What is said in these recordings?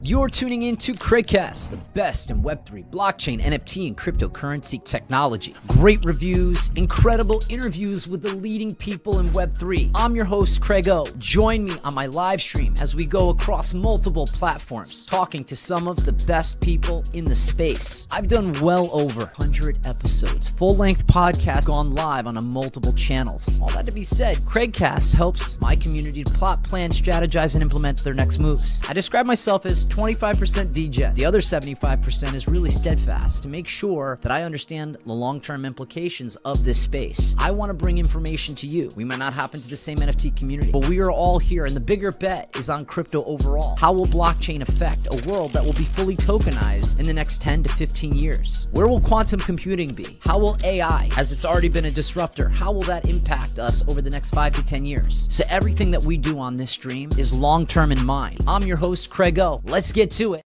You're tuning in to Craigcast, the best in Web3, blockchain, NFT, and cryptocurrency technology. Great reviews, incredible interviews with the leading people in Web3. I'm your host, Craig O. Join me on my live stream as we go across multiple platforms, talking to some of the best people in the space. I've done well over 100 episodes, full-length podcasts gone live on multiple channels. All that to be said, Craigcast helps my community to plot, plan, strategize, and implement their next moves. I describe myself as 25% DJ. The other 75% is really steadfast to make sure that I understand the long-term implications of this space. I want to bring information to you. We might not happen to the same NFT community, but we are all here, and the bigger bet is on crypto overall. How will blockchain affect a world that will be fully tokenized in the next 10 to 15 years? Where will quantum computing be? How will AI, as it's already been a disruptor, how will that impact us over the next 5 to 10 years? So everything that we do on this stream is long-term in mind. I'm your host, Craig O. Let's get to it.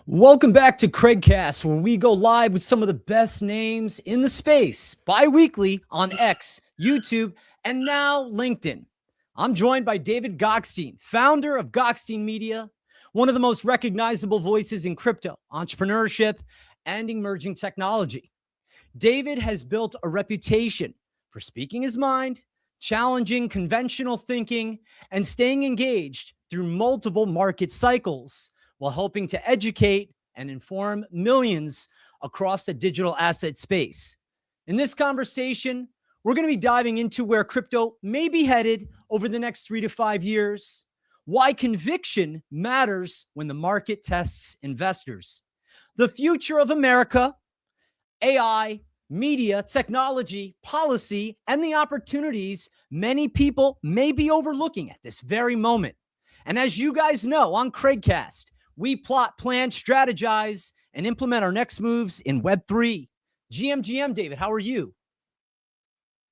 Welcome back to Craigcast, where we go live with some of the best names in the space, bi-weekly on X, YouTube, and now LinkedIn. I'm joined by David Gokhshtein, founder of Gokhshtein Media, one of the most recognizable voices in crypto, entrepreneurship, and emerging technology. David has built a reputation for speaking his mind, challenging conventional thinking, and staying engaged through multiple market cycles while helping to educate and inform millions across the digital asset space. In this conversation, we're going to be diving into where crypto may be headed over the next 3 to 5 years, why conviction matters when the market tests investors, the future of America, AI, media, technology, policy, and the opportunities many people may be overlooking at this very moment. And as you guys know, on Craigcast, we plot, plan, strategize, and implement our next moves in Web3. GM, David, how are you?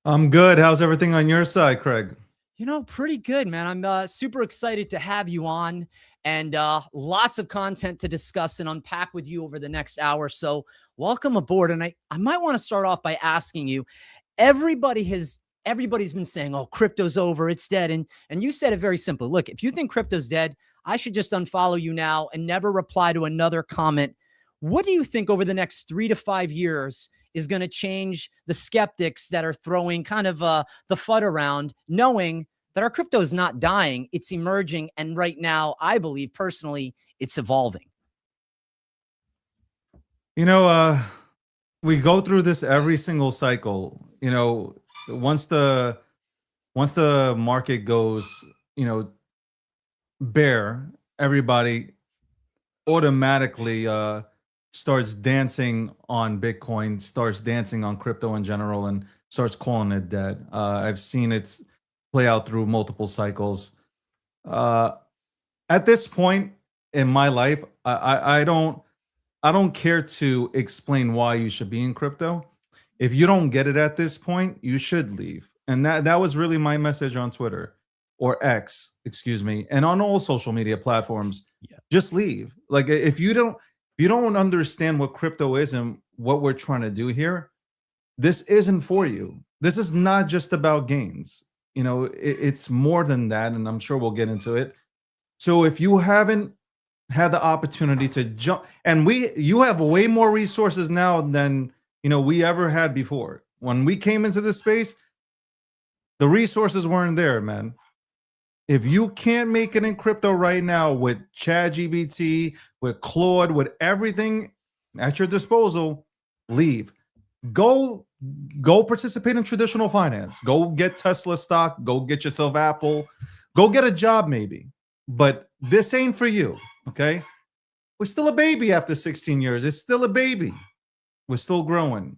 I'm good. How's everything on your side, Craig? You know, pretty good, man. I'm super excited to have you on, and lots of content to discuss and unpack with you over the next hour. So welcome aboard. And I might want to start off by asking you, everybody's been saying, oh, crypto's over, it's dead. And you said it very simply. Look, if you think crypto's dead, I should just unfollow you now and never reply to another comment. What do you think over the next 3 to 5 years is going to change the skeptics that are throwing kind of the FUD around, knowing that our crypto is not dying, it's emerging. And right now, I believe personally, it's evolving. You know, we go through this every single cycle. You know, once the market goes, bear, everybody automatically starts dancing on Bitcoin, starts dancing on crypto in general, and starts calling it dead. I've seen it play out through multiple cycles. At this point in my life, I don't care to explain why you should be in crypto. If you don't get it at this point, you should leave. And that was really my message on Twitter, or X, excuse me, and on all social media platforms. Yeah. Just leave. Like, if you don't understand what crypto is and what we're trying to do here, this isn't for you. This is not just about gains. It's more than that, and I'm sure we'll get into it. So if you haven't had the opportunity to jump, and you have way more resources now than we ever had before. When we came into this space, the resources weren't there, man. If you can't make it in crypto right now with ChatGPT, with Claude, with everything at your disposal, leave. Go participate in traditional finance. Go get Tesla stock. Go get yourself Apple. Go get a job maybe. But this ain't for you, okay? We're still a baby after 16 years. It's still a baby. We're still growing.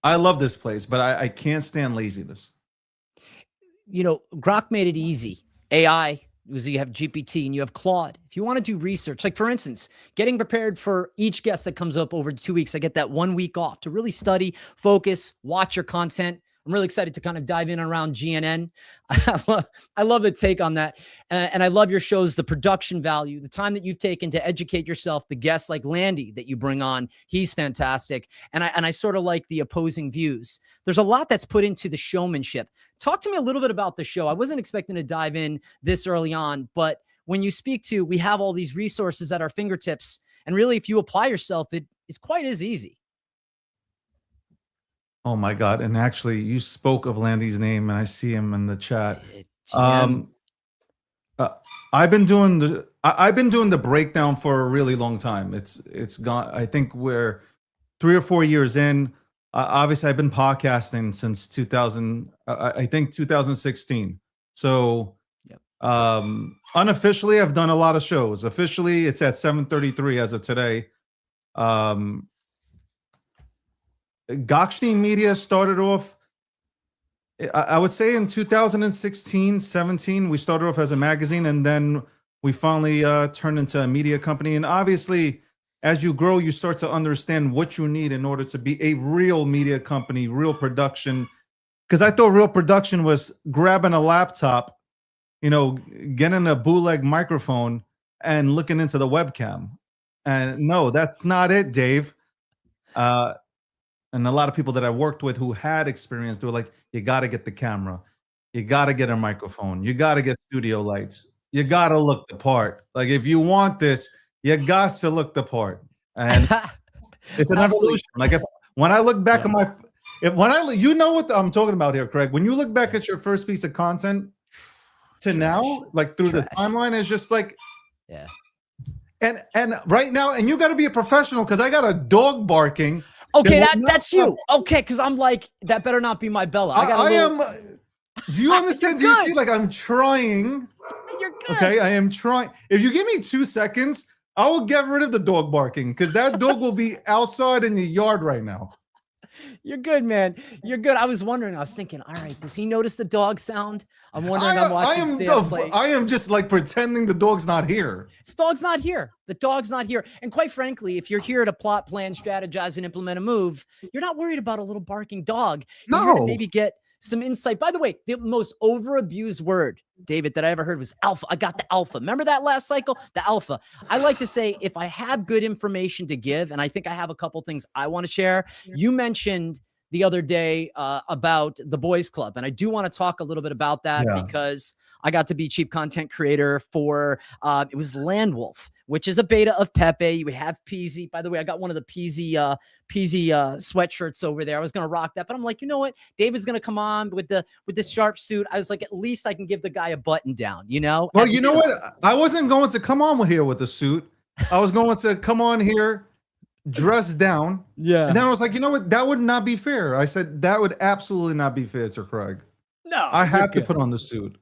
I love this place, but I can't stand laziness. Grok made it easy. AI, you have GPT and you have Claude. If you want to do research, like for instance, getting prepared for each guest that comes up over 2 weeks, I get that 1 week off to really study, focus, watch your content. I'm really excited to kind of dive in around GNN. I love the take on that. And I love your shows, the production value, the time that you've taken to educate yourself, the guests like Landy that you bring on. He's fantastic. And I sort of like the opposing views. There's a lot that's put into the showmanship. Talk to me a little bit about the show. I wasn't expecting to dive in this early on, but when you speak to, we have all these resources at our fingertips. And really, if you apply yourself, it's quite as easy. Oh my God. And actually you spoke of Landy's name and I see him in the chat. GM. I've been doing the breakdown for a really long time. It's gone. I think we're 3 or 4 years in. Obviously I've been podcasting since 2000, I think 2016. So yep. Unofficially I've done a lot of shows. Officially it's at 733 as of today. Gokhshtein Media started off, I would say in 2016, 17, we started off as a magazine, and then we finally turned into a media company. And obviously, as you grow, you start to understand what you need in order to be a real media company, real production. Because I thought real production was grabbing a laptop, getting a bootleg microphone and looking into the webcam. And no, that's not it, Dave. And a lot of people that I worked with who had experience, they were like, you got to get the camera. You got to get a microphone. You got to get studio lights. You got to look the part. Like, if you want this, you got to look the part. And it's an evolution. Like, when I look back at you know what I'm talking about here, Craig. When you look back at your first piece of content to now, like through the timeline, it's just like, yeah. And right now, and you got to be a professional because I got a dog barking. Okay, that's you. Okay, because I'm like, that better not be my Bella. I am. Do you understand? Do you see? Like, I'm trying. You're good. Okay, I am trying. If you give me 2 seconds, I will get rid of the dog barking because that dog will be outside in the yard right now. You're good, man. You're good. I was wondering. I was thinking, all right, does he notice the dog sound? I'm wondering. I'm watching Sam play. I am just like pretending the dog's not here. This dog's not here. The dog's not here. And quite frankly, if you're here to plot, plan, strategize, and implement a move, you're not worried about a little barking dog. You're here to maybe get some insight. By the way, the most over-abused word, David, that I ever heard was alpha. I got the alpha. Remember that last cycle? The alpha. I like to say, if I have good information to give, and I think I have a couple things I want to share. You mentioned the other day about the boys club. And I do want to talk a little bit about that because I got to be chief content creator for, it was Landwolf, which is a beta of Pepe. We have Peasy. By the way, I got one of the Peasy sweatshirts over there. I was going to rock that, but I'm like, you know what? David's going to come on with the sharp suit. I was like, at least I can give the guy a button down, Well, you know what? I wasn't going to come on here with the suit. I was going to come on here dressed down. Yeah. And then I was like, you know what? That would not be fair. I said, that would absolutely not be fair to Craig. No, I have to put on the suit.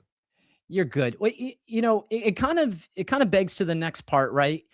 You're good. Well, it kind of begs to the next part, right?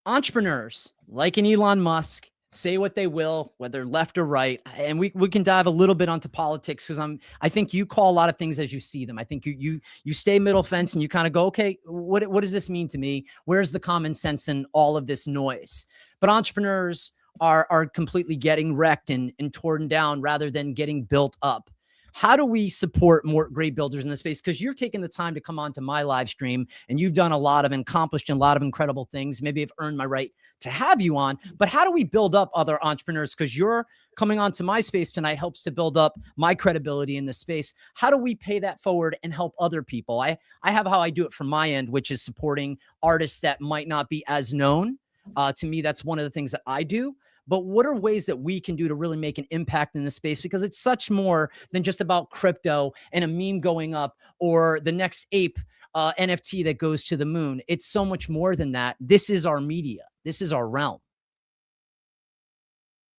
Entrepreneurs like an Elon Musk say what they will, whether left or right. And we can dive a little bit onto politics because I think you call a lot of things as you see them. I think you stay middle fence and you kind of go, okay, what does this mean to me? Where's the common sense in all of this noise? But entrepreneurs are completely getting wrecked and torn down rather than getting built up. How do we support more great builders in this space? Because you're taking the time to come onto my live stream and you've done a lot of accomplished and a lot of incredible things. Maybe I've earned my right to have you on, but how do we build up other entrepreneurs? Because you're coming onto my space tonight helps to build up my credibility in this space. How do we pay that forward and help other people? I have how I do it from my end, which is supporting artists that might not be as known. To me, that's one of the things that I do. But what are ways that we can do to really make an impact in this space? Because it's such more than just about crypto and a meme going up or the next ape NFT that goes to the moon. It's so much more than that. This is our media. This is our realm.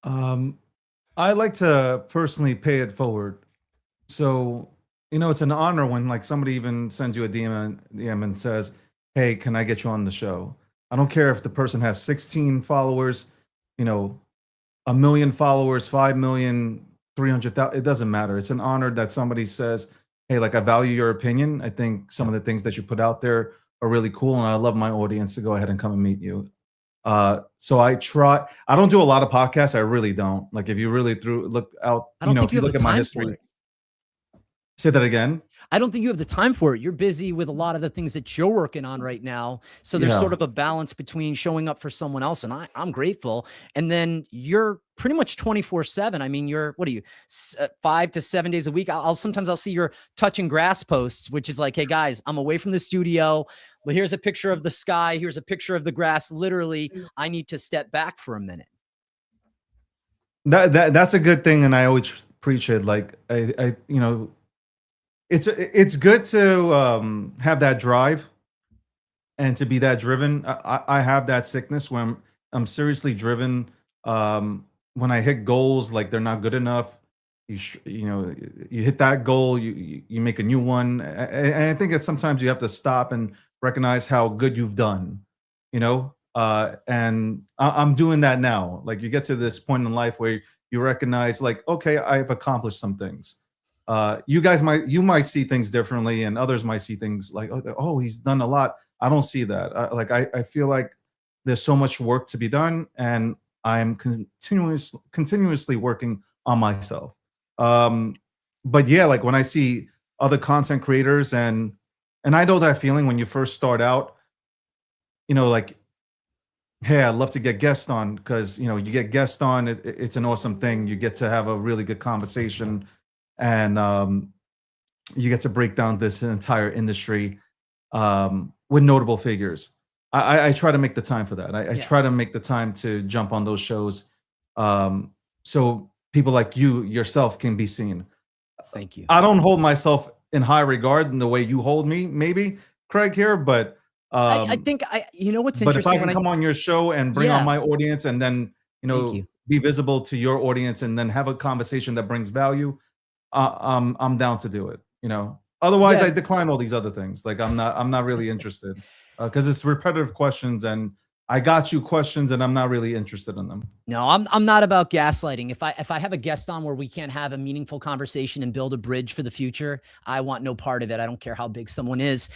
I like to personally pay it forward. So, it's an honor when like somebody even sends you a DM and says, hey, can I get you on the show? I don't care if the person has 16 followers, 1 million followers, 5 million, 300,000, it doesn't matter. It's an honor that somebody says, hey, like I value your opinion. I think some of the things that you put out there are really cool. And I love my audience to go ahead and come and meet you. So I don't do a lot of podcasts. I really don't. Like if you really look out, if you look at my history, Say that again. I don't think you have the time for it. You're busy with a lot of the things that you're working on right now. So there's Yeah. sort of a balance between showing up for someone else, and I'm grateful. And then you're pretty much 24/7. I mean, you're, what are you, 5 to 7 days a week? Sometimes I'll see your touching grass posts, which is like, hey guys, I'm away from the studio. Well, here's a picture of the sky. Here's a picture of the grass. Literally, I need to step back for a minute. That's a good thing, and I always preach it. Like I you know, it's good to have that drive and to be that driven. I have that sickness where I'm seriously driven. When I hit goals, like they're not good enough, you know, you hit that goal, you make a new one, and I think that sometimes you have to stop and recognize how good you've done. You know, and I'm doing that now. Like you get to this point in life where you recognize, like, okay, I've accomplished some things. You might see things differently, and others might see things like, oh, he's done a lot. I don't see that. I feel like there's so much work to be done, and I'm continuously working on myself. Um, but yeah, like when I see other content creators, and I know that feeling when you first start out, you know, like, hey, I'd love to get guests on, because you know, you get guests on, it's an awesome thing. You get to have a really good conversation, and you get to break down this entire industry with notable figures. I try to make the time for that. I Yeah. try to make the time to jump on those shows, so people like you yourself can be seen. Thank you. I don't hold myself in high regard in the way you hold me, maybe, Craig, here, but I think you know what's but if I interesting can come on your show and bring on yeah, my audience, and then, you thank know, you. be visible to your audience, and then have a conversation that brings value, I'm down to do it. You know, otherwise Yeah, I decline all these other things. Like I'm not really interested, because it's repetitive questions, and I got you questions, and I'm not really interested in them. no, I'm not about gaslighting. If I have a guest on where we can't have a meaningful conversation and build a bridge for the future, I want no part of it. I don't care how big someone is.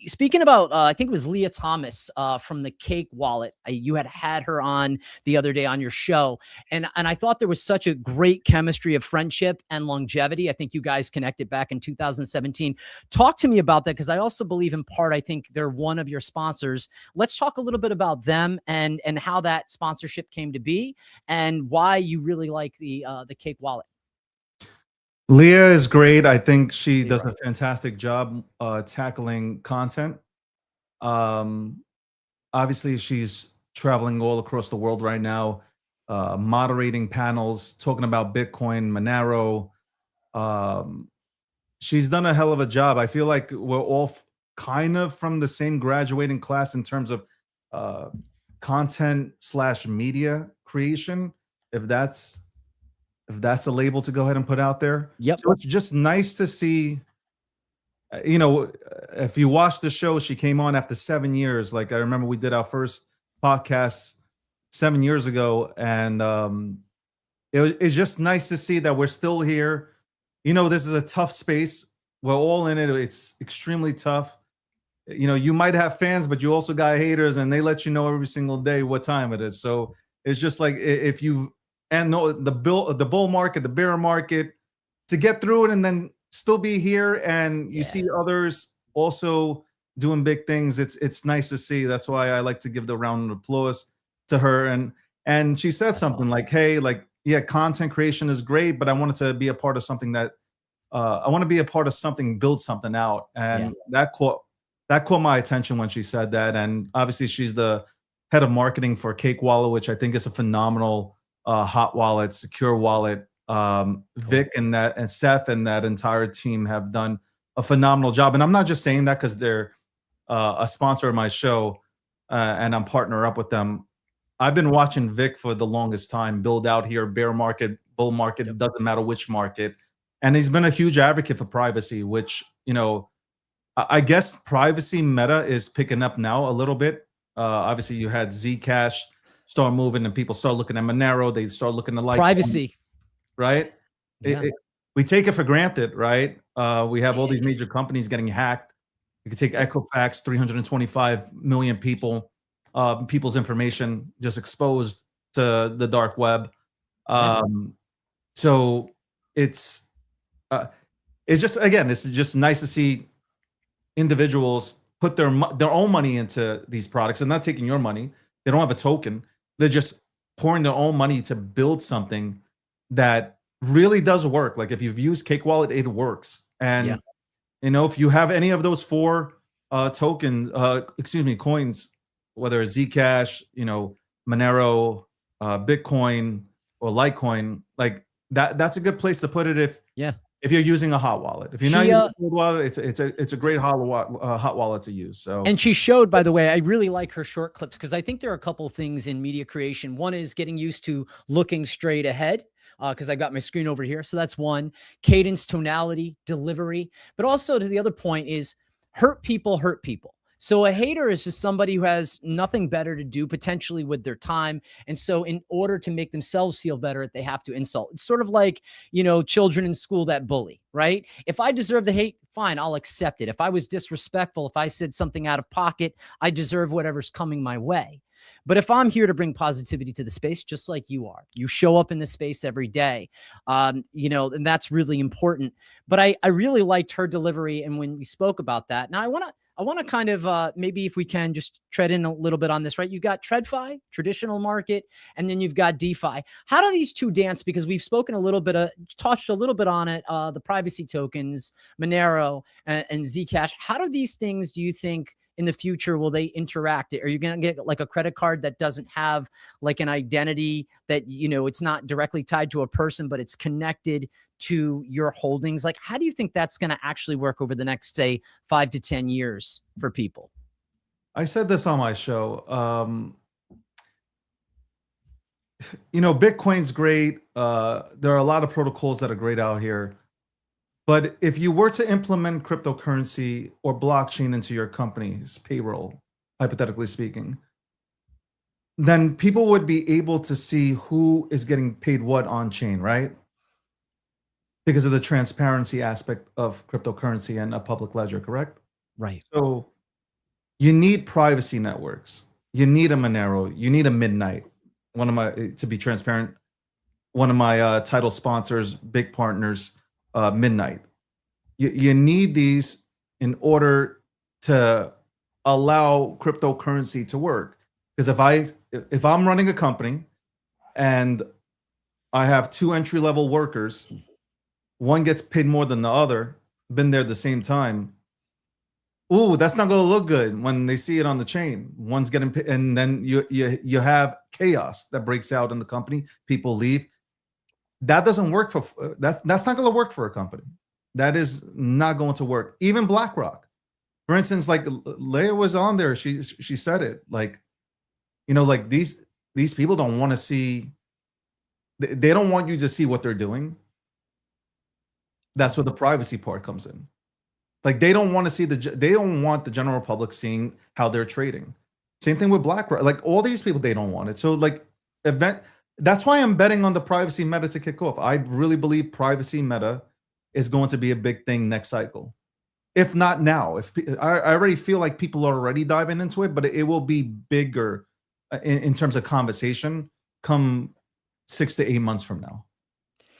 Speaking about, I think it was Leah Thomas from the Cake Wallet. You had her on the other day on your show, and I thought there was such a great chemistry of friendship and longevity. I think you guys connected back in 2017. Talk to me about that, because I also believe in part, I think they're one of your sponsors. Let's talk a little bit about them and how that sponsorship came to be, and why you really like the Cake Wallet. Leah is great. I think she does Leroy. a fantastic job tackling content. Um, Obviously, she's traveling all across the world right now, moderating panels, talking about Bitcoin, Monero. Um, she's done a hell of a job. I feel like we're all kind of from the same graduating class in terms of uh, content slash media creation, if that's a label to go ahead and put out there. Yep. So it's just nice to see. You know, if you watch the show, she came on after 7 years. Like I remember we did our first podcast 7 years ago, and it's just nice to see that we're still here. You know, this is a tough space. We're all in it. It's extremely tough. You know, you might have fans, but you also got haters, and they let you know every single day what time it is. So it's just like, if you and no the bull market, the bear market, to get through it and then still be here, and you see others also doing big things. It's nice to see. That's why I like to give the round of applause to her. And she said something like, hey, like, yeah, content creation is great, but I wanted to be a part of something that I want to be a part of something, build something out. And that caught my attention when she said that. And obviously she's the head of marketing for Cake Wallet, which I think is a phenomenal hot wallet, secure wallet. Vic and Seth and that entire team have done a phenomenal job. And I'm not just saying that because they're a sponsor of my show, and I'm partner up with them. I've been watching Vic for the longest time build out here, bear market, bull market, it doesn't matter which market. And he's been a huge advocate for privacy, which, you know, I guess privacy meta is picking up now a little bit. Obviously, you had Zcash start moving, and people start looking at Monero. They start looking at Privacy. Right? Yeah. We take it for granted, right? We have all these major companies getting hacked. You could take Equifax, 325 million people, people's information just exposed to the dark web. So it's it's just, again, it's just nice to see individuals put their own money into these products and not taking your money. They don't have a token. They're just pouring their own money to build something that really does work. Like if you've used Cake Wallet, it works. And if you have any of those four coins, whether it's Zcash, Monero, Bitcoin, or Litecoin, like that's a good place to put it if you're using a hot wallet. If you're not using a cold wallet, it's a great hot wallet to use. So, and she showed, by the way, I really like her short clips because I think there are a couple of things in media creation. One is getting used to looking straight ahead, because I got my screen over here. So that's one. Cadence, tonality, delivery. But also to the other point is hurt people hurt people. So a hater is just somebody who has nothing better to do potentially with their time. And so in order to make themselves feel better, they have to insult. It's sort of like, children in school that bully, right? If I deserve the hate, fine, I'll accept it. If I was disrespectful, if I said something out of pocket, I deserve whatever's coming my way. But if I'm here to bring positivity to the space, just like you are, you show up in the space every day, and that's really important. But I really liked her delivery. And when we spoke about that, now I want to kind of maybe if we can just tread in a little bit on this, right? You've got TradFi, traditional market, and then you've got DeFi. How do these two dance? Because we've spoken a little bit, touched a little bit on it, the privacy tokens, Monero and Zcash. How do these things, do you think, in the future, will they interact? Are you going to get like a credit card that doesn't have like an identity that, it's not directly tied to a person, but it's connected to your holdings? Like, how do you think that's going to actually work over the next, say, 5 to 10 years for people? I said this on my show. Bitcoin's great. There are a lot of protocols that are great out here. But if you were to implement cryptocurrency or blockchain into your company's payroll, hypothetically speaking, then people would be able to see who is getting paid what on chain, right? Because of the transparency aspect of cryptocurrency and a public ledger, correct? Right. So you need privacy networks. You need a Monero. You need a Midnight. To be transparent, one of my title sponsors, big partners, Midnight. You need these in order to allow cryptocurrency to work. Because if I'm running a company and I have two entry-level workers, one gets paid more than the other, been there at the same time. Ooh, that's not going to look good when they see it on the chain. One's getting paid, and then you have chaos that breaks out in the company. People leave. That doesn't work that's not going to work for a company. That is not going to work. Even BlackRock, for instance, like Leia was on there. She said it like, like these people don't want to see. They don't want you to see what they're doing. That's where the privacy part comes in. Like they don't want to see they don't want the general public seeing how they're trading. Same thing with BlackRock. Like all these people, they don't want it. So like that's why I'm betting on the privacy meta to kick off. I really believe privacy meta is going to be a big thing next cycle. If not now, I already feel like people are already diving into it, but it will be bigger in terms of conversation come 6 to 8 months from now.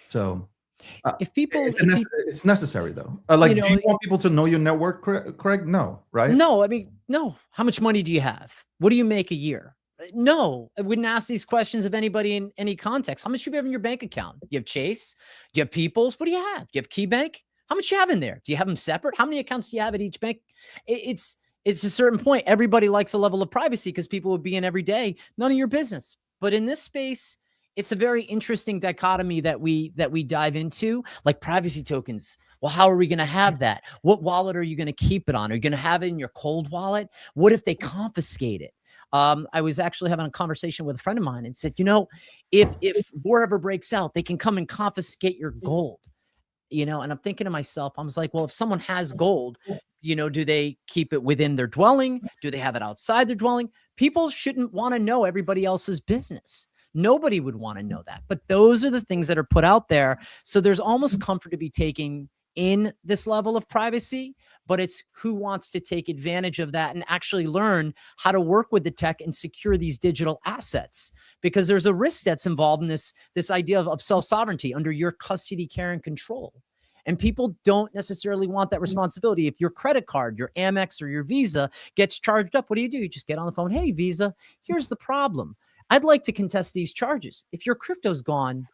So if people, it's necessary though. Do you want people to know your network, Craig? No, right? No, I mean, no. How much money do you have? What do you make a year? No, I wouldn't ask these questions of anybody in any context. How much do you have in your bank account? Do you have Chase? Do you have People's? What do you have? Do you have KeyBank? How much do you have in there? Do you have them separate? How many accounts do you have at each bank? It's a certain point. Everybody likes a level of privacy because people would be in every day. None of your business. But in this space, it's a very interesting dichotomy that we dive into, like privacy tokens. Well, how are we going to have that? What wallet are you going to keep it on? Are you going to have it in your cold wallet? What if they confiscate it? I was actually having a conversation with a friend of mine and said, if war ever breaks out, they can come and confiscate your gold, and I'm thinking to myself, I was like, well, if someone has gold, do they keep it within their dwelling? Do they have it outside their dwelling? People shouldn't want to know everybody else's business. Nobody would want to know that, but those are the things that are put out there. So there's almost comfort to be taken in this level of privacy, but it's who wants to take advantage of that and actually learn how to work with the tech and secure these digital assets, because there's a risk that's involved in this idea of self-sovereignty under your custody, care, and control. And people don't necessarily want that responsibility. If your credit card, your Amex or your Visa gets charged up, what do? You just get on the phone. Hey, Visa, here's the problem. I'd like to contest these charges. If your crypto's gone,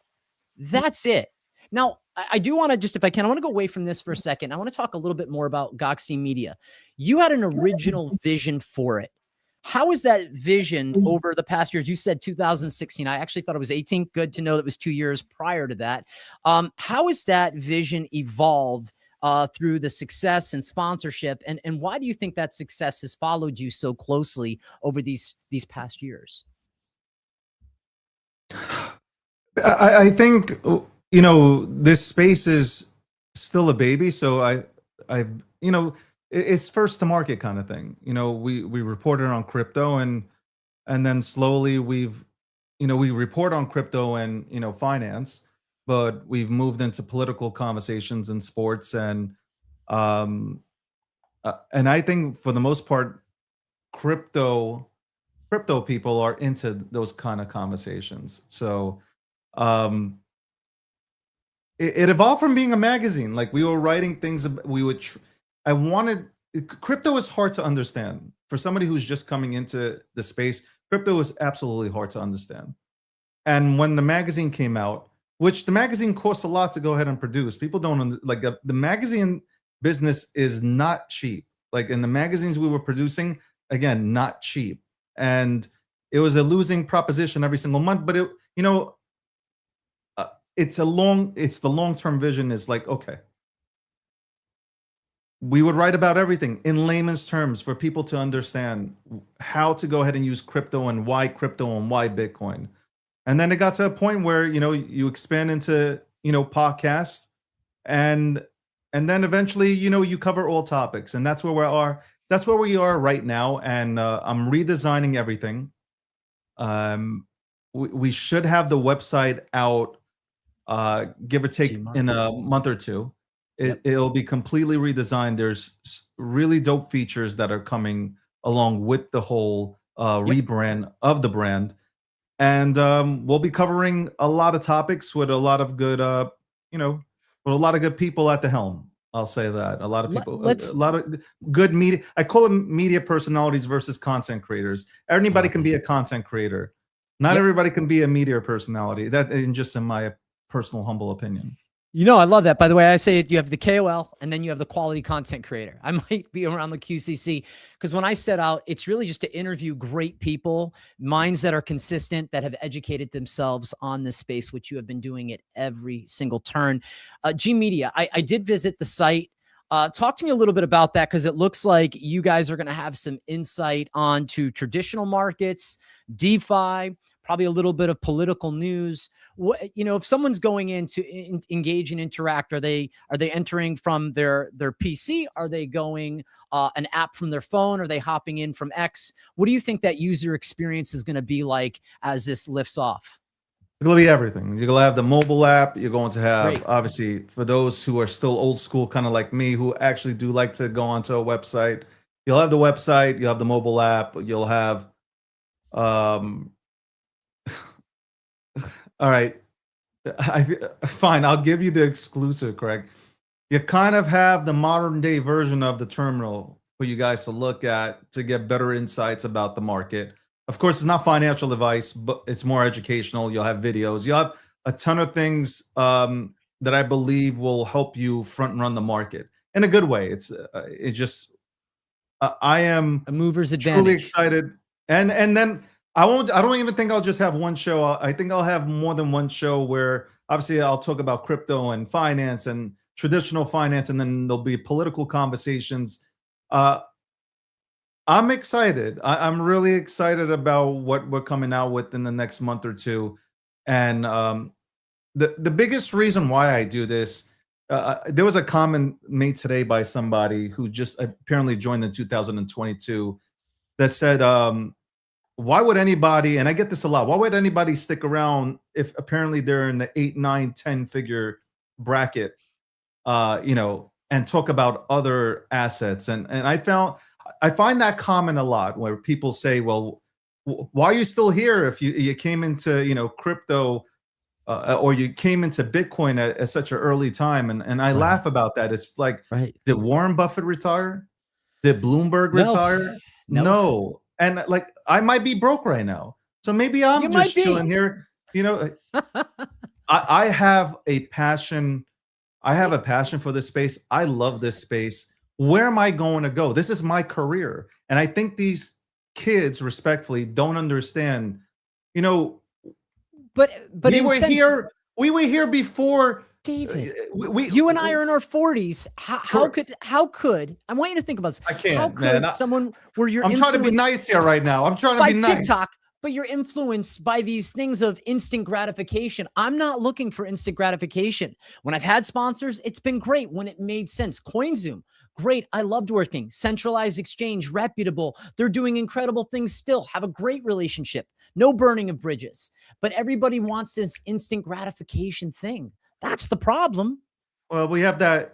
that's it. Now, I do want to just, if I can, I want to go away from this for a second. I want to talk a little bit more about Gokhshtein Media. You had an original vision for it. How is that vision over the past years? You said 2016. I actually thought it was 18. Good to know that it was 2 years prior to that. How has that vision evolved through the success and sponsorship? And why do you think that success has followed you so closely over these past years? I think, this space is still a baby. So it's first to market kind of thing. We reported on crypto and then slowly we report on crypto and, finance, but we've moved into political conversations and sports. And I think for the most part, crypto people are into those kind of conversations. So it evolved from being a magazine. Like we were writing things. Crypto is hard to understand for somebody who's just coming into the space. Crypto is absolutely hard to understand. And when the magazine came out, which the magazine costs a lot to go ahead and produce, people don't like the magazine business is not cheap. Like in the magazines we were producing, again, not cheap. And it was a losing proposition every single month, but it's the long-term vision is like, okay, we would write about everything in layman's terms for people to understand how to go ahead and use crypto and why Bitcoin. And then it got to a point where, you expand into, podcasts and then eventually, you cover all topics. And that's where we are. That's where we are right now. And I'm redesigning everything. We should have the website out, give or take in a month or two. It'll be completely redesigned. There's really dope features that are coming along with the whole rebrand of the brand. And we'll be covering a lot of topics with a lot of good, with a lot of good people at the helm. I'll say that. A lot of people, a lot of good media. I call them media personalities versus content creators. Anybody can be a content creator. Not everybody can be a media personality. That, in my personal humble opinion. I love that. By the way, I say you have the KOL and then you have the quality content creator. I might be around the QCC because when I set out, it's really just to interview great people, minds that are consistent, that have educated themselves on this space, which you have been doing at every single turn. G Media, I did visit the site. Talk to me a little bit about that because it looks like you guys are going to have some insight onto traditional markets, DeFi, probably a little bit of political news. If someone's going in to engage and interact, are they entering from their PC? Are they going an app from their phone? Are they hopping in from X? What do you think that user experience is going to be like as this lifts off? It's going to be everything. You're going to have the mobile app. You're going to have, obviously, for those who are still old school, kind of like me, who actually do like to go onto a website, you'll have the website, you'll have the mobile app, you'll have all right. Fine. I'll give you the exclusive, Craig. You kind of have the modern day version of the terminal for you guys to look at to get better insights about the market. Of course, it's not financial advice, but it's more educational. You'll have videos. You'll have a ton of things that I believe will help you front run the market in a good way. It's just I am a mover's advantage. Truly excited, and then. I don't even think I'll just have one show. I think I'll have more than one show where obviously I'll talk about crypto and finance and traditional finance, and then there'll be political conversations. I'm excited. I'm really excited about what we're coming out with in the next month or two. And the biggest reason why I do this, there was a comment made today by somebody who just apparently joined in 2022 that said, why would anybody, and I get this a lot, why would anybody stick around if apparently they're in the 8, 9, 10 figure bracket, and talk about other assets? And I find that comment a lot where people say, well, why are you still here if you came into, crypto or you came into Bitcoin at such an early time, and I laugh about that. It's like, did Warren Buffett retire? Did Bloomberg retire? No. And like, I might be broke right now, so maybe I'm just chilling here. You know, I have a passion. I have a passion for this space. I love this space. Where am I going to go? This is my career, and I think these kids, respectfully, don't understand. You know, but we were here before. David, you and I are in our 40s. How could I want you to think about this? I can't, how could man. someone where you're I'm trying to be nice here right now. I'm trying to be nice. TikTok, but you're influenced by these things of instant gratification. I'm not looking for instant gratification. When I've had sponsors, it's been great when it made sense. CoinZoom, great. I loved working. Centralized exchange, reputable. They're doing incredible things still. Have a great relationship. No burning of bridges. But everybody wants this instant gratification thing. That's the problem. Well, we have that.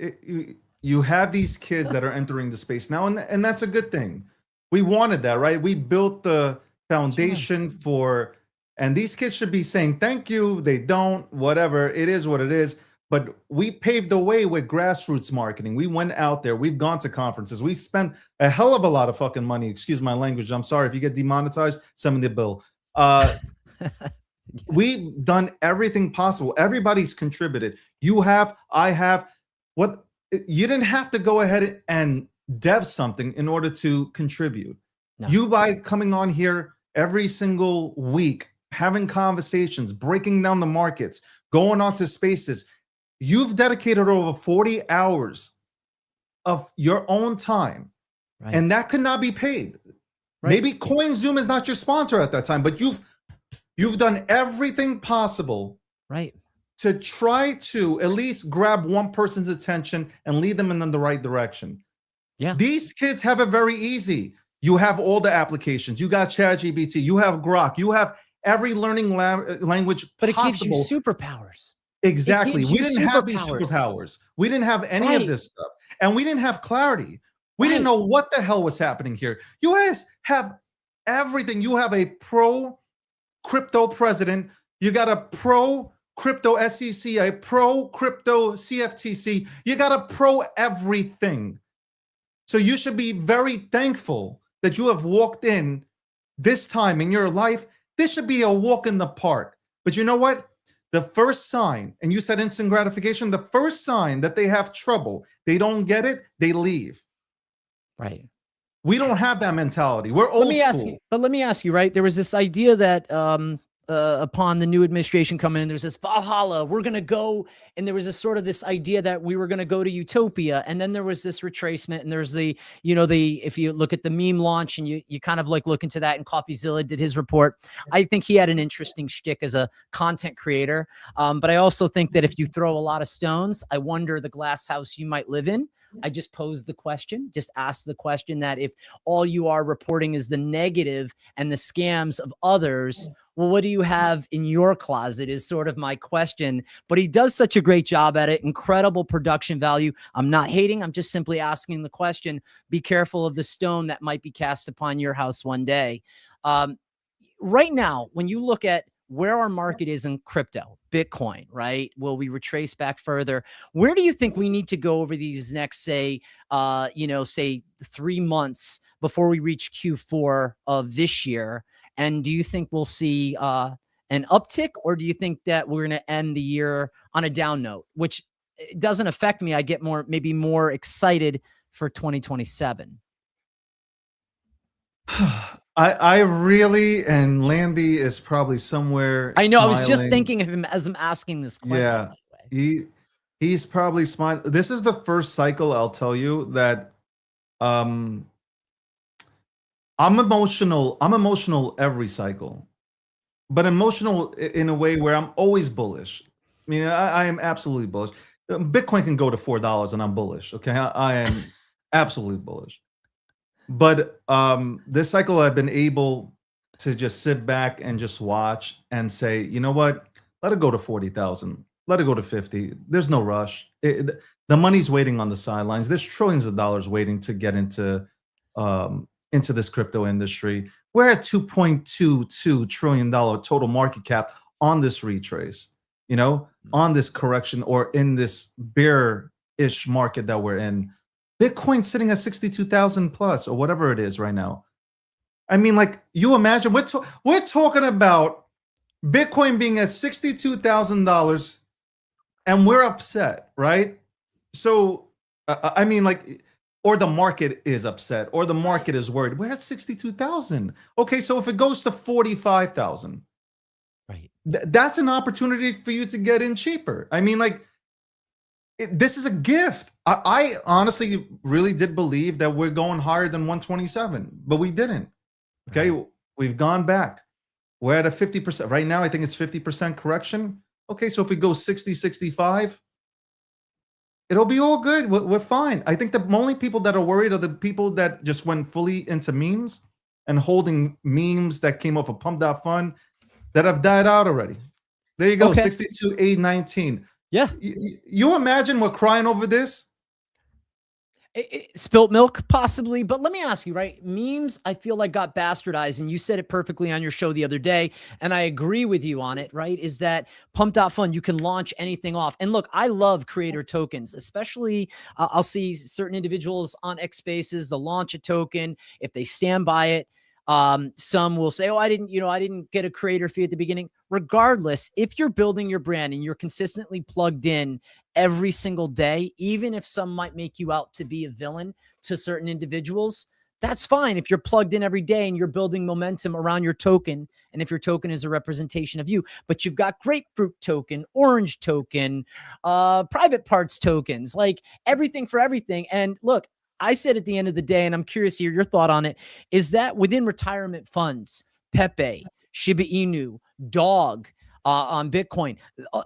You have these kids that are entering the space now, and that's a good thing. We wanted that, right? We built the foundation for, and these kids should be saying thank you. They don't, whatever. It is what it is. But we paved the way with grassroots marketing. We went out there. We've gone to conferences. We spent a hell of a lot of fucking money. Excuse my language. I'm sorry. If you get demonetized, send me the bill. We've done everything possible. Everybody's contributed. You have, I have. What, you didn't have to go ahead and dev something in order to contribute. No. You, by coming on here every single week, having conversations, breaking down the markets, going onto spaces, you've dedicated over 40 hours of your own time, and that could not be paid. Maybe CoinZoom is not your sponsor at that time, but you've done everything possible, to try to at least grab one person's attention and lead them in the right direction. These kids have it very easy. You have all the applications. You got ChatGPT. You have Grok. You have every learning language but possible. It gives you superpowers. Exactly. We didn't have these superpowers. We didn't have any of this stuff, and we didn't have clarity. We didn't know what the hell was happening here. You guys have everything. You have a pro crypto president. You got a pro crypto SEC, a pro crypto CFTC. You got a pro everything. So you should be very thankful that you have walked in this time in your life. This should be a walk in the park. But you know what? The first sign, and you said instant gratification, the first sign that they have trouble, they don't get it, they leave. We don't have that mentality. We're old school. Let me ask you, there was this idea that upon the new administration coming in, there's this Valhalla, we're going to go. And there was this sort of this idea that we were going to go to utopia. And then there was this retracement, and there's the, if you look at the meme launch and you kind of like look into that, and CoffeeZilla did his report. I think he had an interesting shtick as a content creator. But I also think that if you throw a lot of stones, I wonder the glass house you might live in. I just posed the question, just asked the question that if all you are reporting is the negative and the scams of others, well, what do you have in your closet is sort of my question. But he does such a great job at it. Incredible production value. I'm not hating. I'm just simply asking the question. Be careful of the stone that might be cast upon your house one day. Right now, when you look at where our market is in crypto, Bitcoin, will we retrace back further? Where do you think we need to go over these next, say 3 months before we reach Q4 of this year? And do you think we'll see an uptick, or do you think that we're going to end the year on a down note, which doesn't affect me? I get maybe more excited for 2027. I really, and Landy is probably somewhere. I know. Smiling. I was just thinking of him as I'm asking this question. Yeah, he's probably smiling. This is the first cycle, I'll tell you, that I'm emotional. I'm emotional every cycle, but emotional in a way where I'm always bullish. I mean, I am absolutely bullish. Bitcoin can go to $4 and I'm bullish. Okay, I am absolutely bullish. But this cycle, I've been able to just sit back and just watch and say, you know what? Let it go to 40,000. Let it go to 50. There's no rush. The money's waiting on the sidelines. There's trillions of dollars waiting to get into this crypto industry. We're at $2.22 trillion total market cap on this retrace. on this correction or in this bear-ish market that we're in. Bitcoin's sitting at 62,000 plus or whatever it is right now. I mean, like, you imagine we're talking about Bitcoin being at $62,000 and we're upset, right? So, I mean, like, or the market is upset or the market is worried. We're at 62,000. Okay, so if it goes to 45,000, right? That's an opportunity for you to get in cheaper. I mean, like, this is a gift. I honestly really did believe that we're going higher than 127, but we didn't. Okay, Right. we've gone back. We're at a 50%. Right now, I think it's 50% correction. Okay, so if we go 60, 65, it'll be all good. We're fine. I think the only people that are worried are the people that just went fully into memes and holding memes that came off a pump.fun that have died out already. There you go, Okay. 62,819. Yeah. You imagine we're crying over this? Spilt milk, possibly. But let me ask you, right? Memes, I feel like got bastardized, and you said it perfectly on your show the other day, and I agree with you on it, right? Is that Pump.Fun, you can launch anything off. And look, I love creator tokens, especially I'll see certain individuals on X Spaces, they'll launch a token. If they stand by it, some will say, oh, I didn't get a creator fee at the beginning. Regardless, if you're building your brand and you're consistently plugged in every single day, even if some might make you out to be a villain to certain individuals, that's fine. If you're plugged in every day and you're building momentum around your token, and if your token is a representation of you, but you've got grapefruit token, orange token, private parts tokens, like everything for everything. And look, I said at the end of the day, and I'm curious to hear your thought on it, is that within retirement funds, Pepe, Shiba Inu, Dog, on Bitcoin,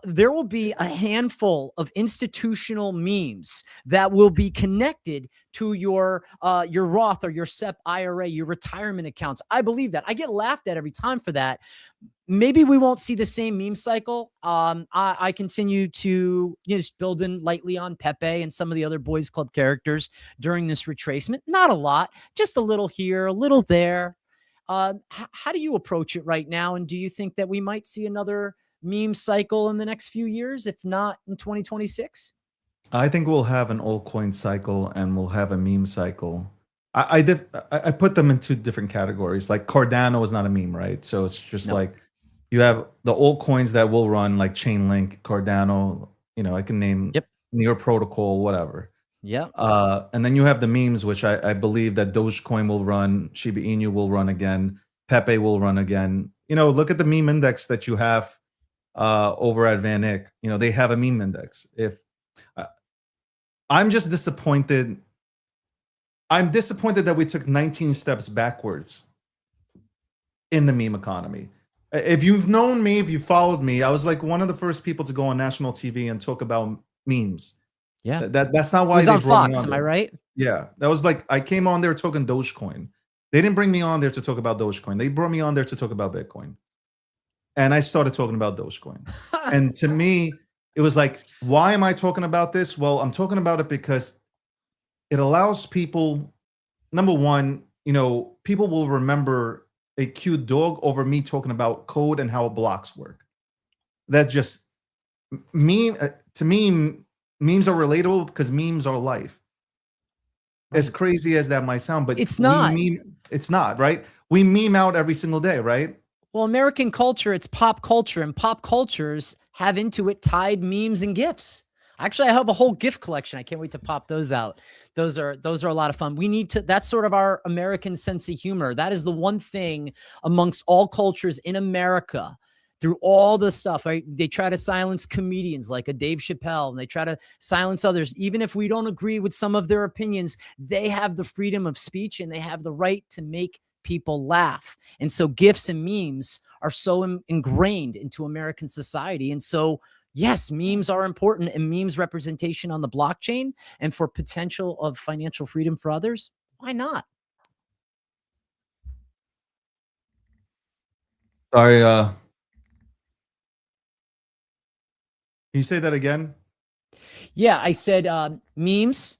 there will be a handful of institutional memes that will be connected to your Roth or your SEP IRA, your retirement accounts. I believe that. I get laughed at every time for that. Maybe we won't see the same meme cycle. I continue to just build in lightly on Pepe and some of the other boys club characters during this retracement. Not a lot, just a little here, a little there. How do you approach it right now? And do you think that we might see another meme cycle in the next few years, if not in 2026? I think we'll have an altcoin cycle and we'll have a meme cycle. I put them in two different categories. Like Cardano is not a meme, right? So it's just like you have the altcoins that will run, like Chainlink, Cardano. I can name Near Protocol, whatever. Yeah. And then you have the memes, which I believe that Dogecoin will run, Shiba Inu will run again, Pepe will run again. Look at the meme index that you have over at Van Eck. They have a meme index. If I'm just disappointed. I'm disappointed that we took 19 steps backwards in the meme economy. If you've known me, if you followed me, I was like one of the first people to go on national TV and talk about memes. Yeah. That's not why they brought Fox, me on. Am I right? Yeah. That was like, I came on there talking Dogecoin. They didn't bring me on there to talk about Dogecoin. They brought me on there to talk about Bitcoin. And I started talking about Dogecoin. And to me, it was like, why am I talking about this? Well, I'm talking about it because it allows people, number one, people will remember a cute dog over me talking about code and how blocks work. That just to me, memes are relatable because memes are life. Right. As crazy as that might sound, but it's not. It's not, right? We meme out every single day, right? Well, American culture, it's pop culture, and pop cultures have into it tied memes and GIFs. Actually, I have a whole GIF collection. I can't wait to pop those out. Those are a lot of fun. We need to, that's sort of our American sense of humor. That is the one thing amongst all cultures in America through all the stuff, right? They try to silence comedians like a Dave Chappelle, and they try to silence others. Even if we don't agree with some of their opinions, they have the freedom of speech and they have the right to make people laugh. And so GIFs and memes are so ingrained into American society. And so, yes, memes are important, and memes representation on the blockchain and for potential of financial freedom for others. Why not? Sorry, can you say that again? Yeah, I said memes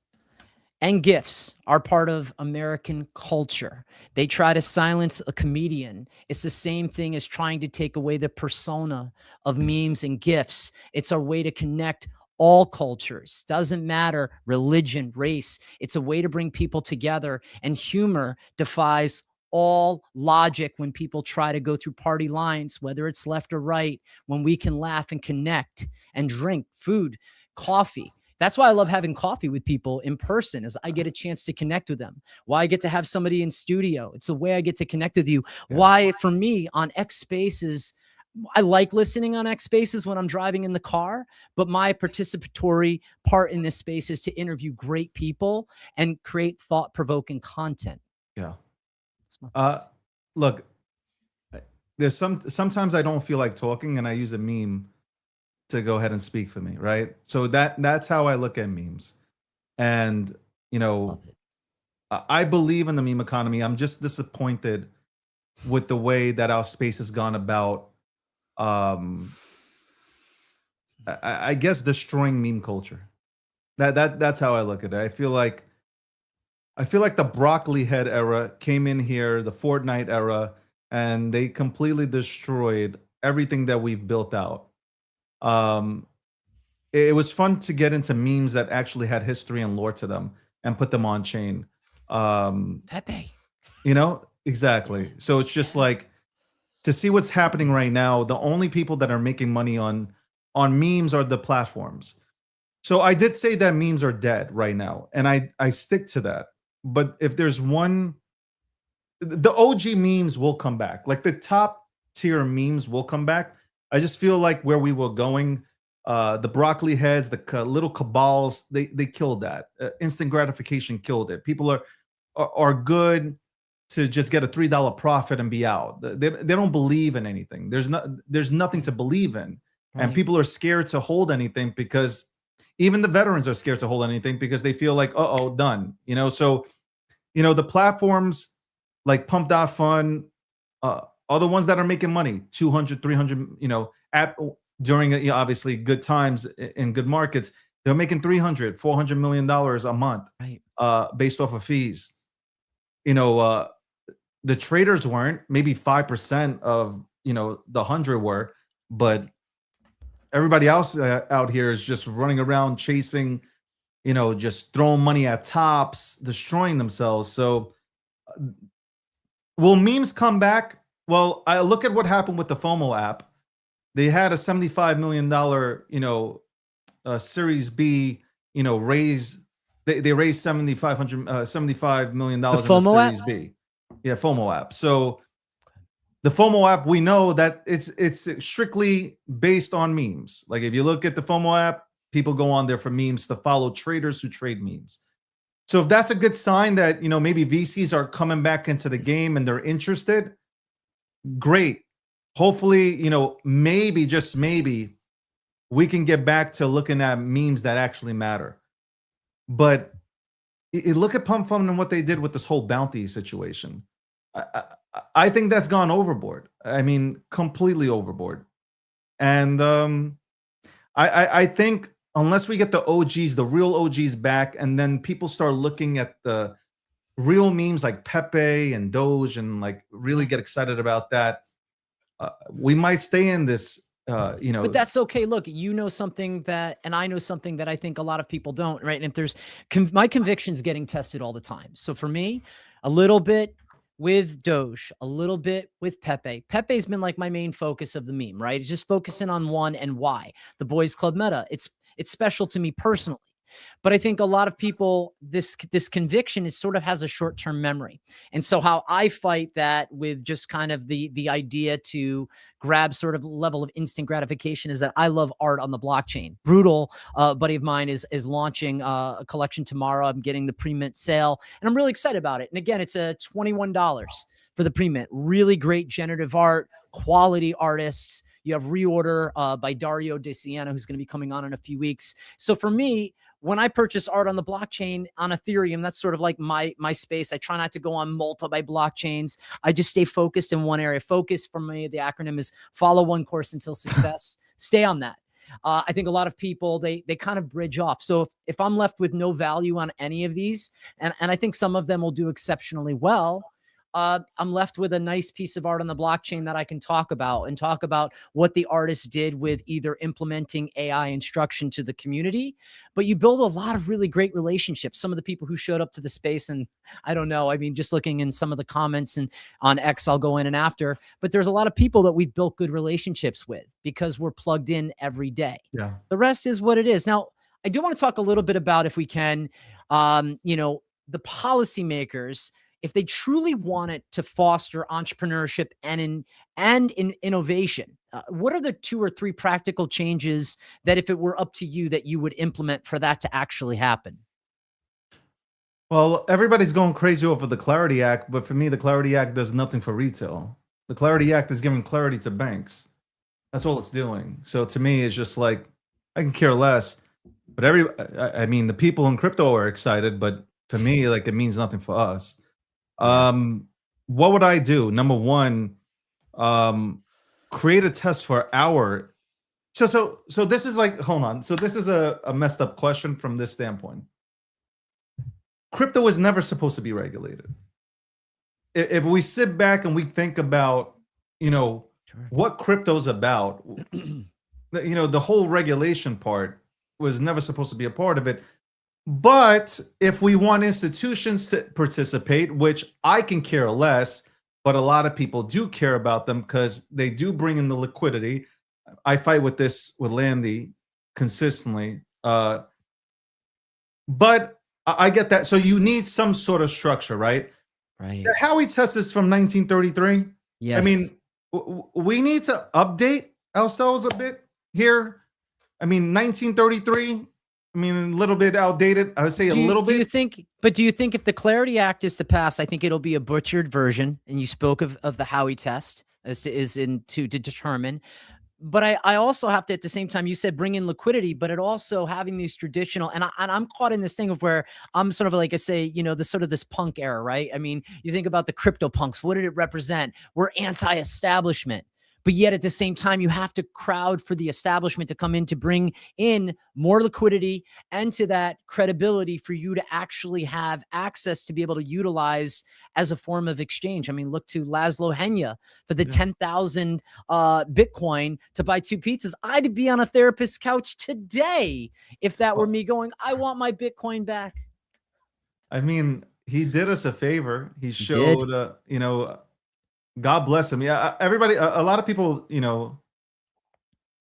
and gifts are part of American culture. They try to silence a comedian. It's the same thing as trying to take away the persona of memes and gifts. It's a way to connect all cultures. Doesn't matter religion, race. It's a way to bring people together. And humor defies all logic when people try to go through party lines, whether it's left or right, when we can laugh and connect and drink food, coffee. That's why I love having coffee with people in person, is I get a chance to connect with them. Why I get to have somebody in studio. It's a way I get to connect with you. Yeah. Why for me on X Spaces, I like listening on X Spaces when I'm driving in the car, but my participatory part in this space is to interview great people and create thought-provoking content. Yeah. Look, there's sometimes I don't feel like talking and I use a meme to go ahead and speak for me, right? So that's how I look at memes. And, you know, I believe in the meme economy. I'm just disappointed with the way that our space has gone about, I guess, destroying meme culture. That's how I look at it. I feel like the broccoli head era came in here, the Fortnite era, and they completely destroyed everything that we've built out. It was fun to get into memes that actually had history and lore to them and put them on chain. Pepe. You know, exactly. So it's just like, to see what's happening right now, the only people that are making money on memes are the platforms. So I did say that memes are dead right now, and I stick to that. But if there's one, the OG memes will come back. Like the top tier memes will come back. I just feel like where we were going, the broccoli heads, the little cabals, they killed that. Instant gratification killed it. People are good to just get a $3 profit and be out. They don't believe in anything. There's nothing to believe in, Right. and people are scared to hold anything, because even the veterans are scared to hold anything because they feel like, uh-oh, done. You know, so the platforms like Pump.Fun are the ones that are making money, 200, 300, app during obviously good times in good markets. They're making $300-400 million a month, Right. Based off of fees. The traders weren't. Maybe 5% of the 100 were, but everybody else out here is just running around chasing, just throwing money at tops, destroying themselves. So will memes come back? Well, I look at what happened with the FOMO app. They had a $75 million, Series B, raise. They raised $75 million in the Series B. Yeah, FOMO app. So the FOMO app, we know that it's strictly based on memes. Like if you look at the FOMO app, people go on there for memes to follow traders who trade memes. So if that's a good sign that, maybe VCs are coming back into the game and they're interested, great. Hopefully, maybe, just maybe, we can get back to looking at memes that actually matter. But look at Pump Fun and what they did with this whole bounty situation. I think that's gone overboard. I mean, completely overboard. And I think unless we get the OGs, the real OGs back, and then people start looking at the real memes like Pepe and Doge and like really get excited about that, we might stay in this. But that's okay. Look, something that, and I know something that I think a lot of people don't, right? And if there's my conviction's getting tested all the time. So for me, a little bit with Doge, a little bit with Pepe. Pepe's been like my main focus of the meme, right? It's just focusing on one and why. The Boys Club meta. It's special to me personally. But I think a lot of people, this conviction is sort of has a short-term memory. And so how I fight that with just kind of the idea to grab sort of level of instant gratification is that I love art on the blockchain. Brutal, buddy of mine is launching a collection tomorrow. I'm getting the pre-mint sale and I'm really excited about it. And again, it's a $21 for the pre-mint. Really great generative art, quality artists. You have Reorder by Dario De Siena, who's going to be coming on in a few weeks. So for me, when I purchase art on the blockchain on Ethereum, that's sort of like my space. I try not to go on multiple blockchains. I just stay focused in one area. Focus for me, the acronym is follow one course until success. Stay on that. I think a lot of people, they kind of bridge off. So if I'm left with no value on any of these, and I think some of them will do exceptionally well, I'm left with a nice piece of art on the blockchain that I can talk about, and talk about what the artist did with either implementing AI instruction to the community. But you build a lot of really great relationships. Some of the people who showed up to the space, and I don't know, I mean, just looking in some of the comments and on X, I'll go in and after, but there's a lot of people that we've built good relationships with because we're plugged in every day. Yeah. The rest is what it is. Now, I do want to talk a little bit about, if we can, the policymakers, if they truly wanted to foster entrepreneurship and in innovation, what are the 2 or 3 practical changes that, if it were up to you, that you would implement for that to actually happen? Well, everybody's going crazy over the Clarity Act, but for me, the Clarity Act does nothing for retail. The Clarity Act is giving clarity to banks. That's all it's doing. So to me, it's just like, I can care less. But I mean, the people in crypto are excited, but for me, like, it means nothing for us. What would I do? Number one, create a test for our. So this is like, hold on. So this is a messed up question from this standpoint. Crypto was never supposed to be regulated. If we sit back and we think about, what crypto's about, the whole regulation part was never supposed to be a part of it. But if we want institutions to participate, which I can care less, but a lot of people do care about them because they do bring in the liquidity. I fight with this with Landy consistently. But I get that. So you need some sort of structure, right? Right. The Howey test is from 1933. Yes. I mean, we need to update ourselves a bit here. I mean, 1933. I mean, a little bit outdated. I would say a little bit. Do you think if the Clarity Act is to pass, I think it'll be a butchered version? And you spoke of the Howey test to determine. But I also have to, at the same time, you said bring in liquidity, but it also having these traditional, and I'm caught in this thing of where I'm sort of like, I say, this punk era, right? I mean, you think about the crypto punks. What did it represent? We're anti-establishment. But yet at the same time, you have to crowd for the establishment to come in to bring in more liquidity and to that credibility for you to actually have access to be able to utilize as a form of exchange. I mean, look to Laszlo Henya for the 10,000 Bitcoin to buy 2 pizzas. I'd be on a therapist's couch today if that were me going, I want my Bitcoin back. I mean, he did us a favor. He showed, God bless him. Yeah, everybody, a lot of people,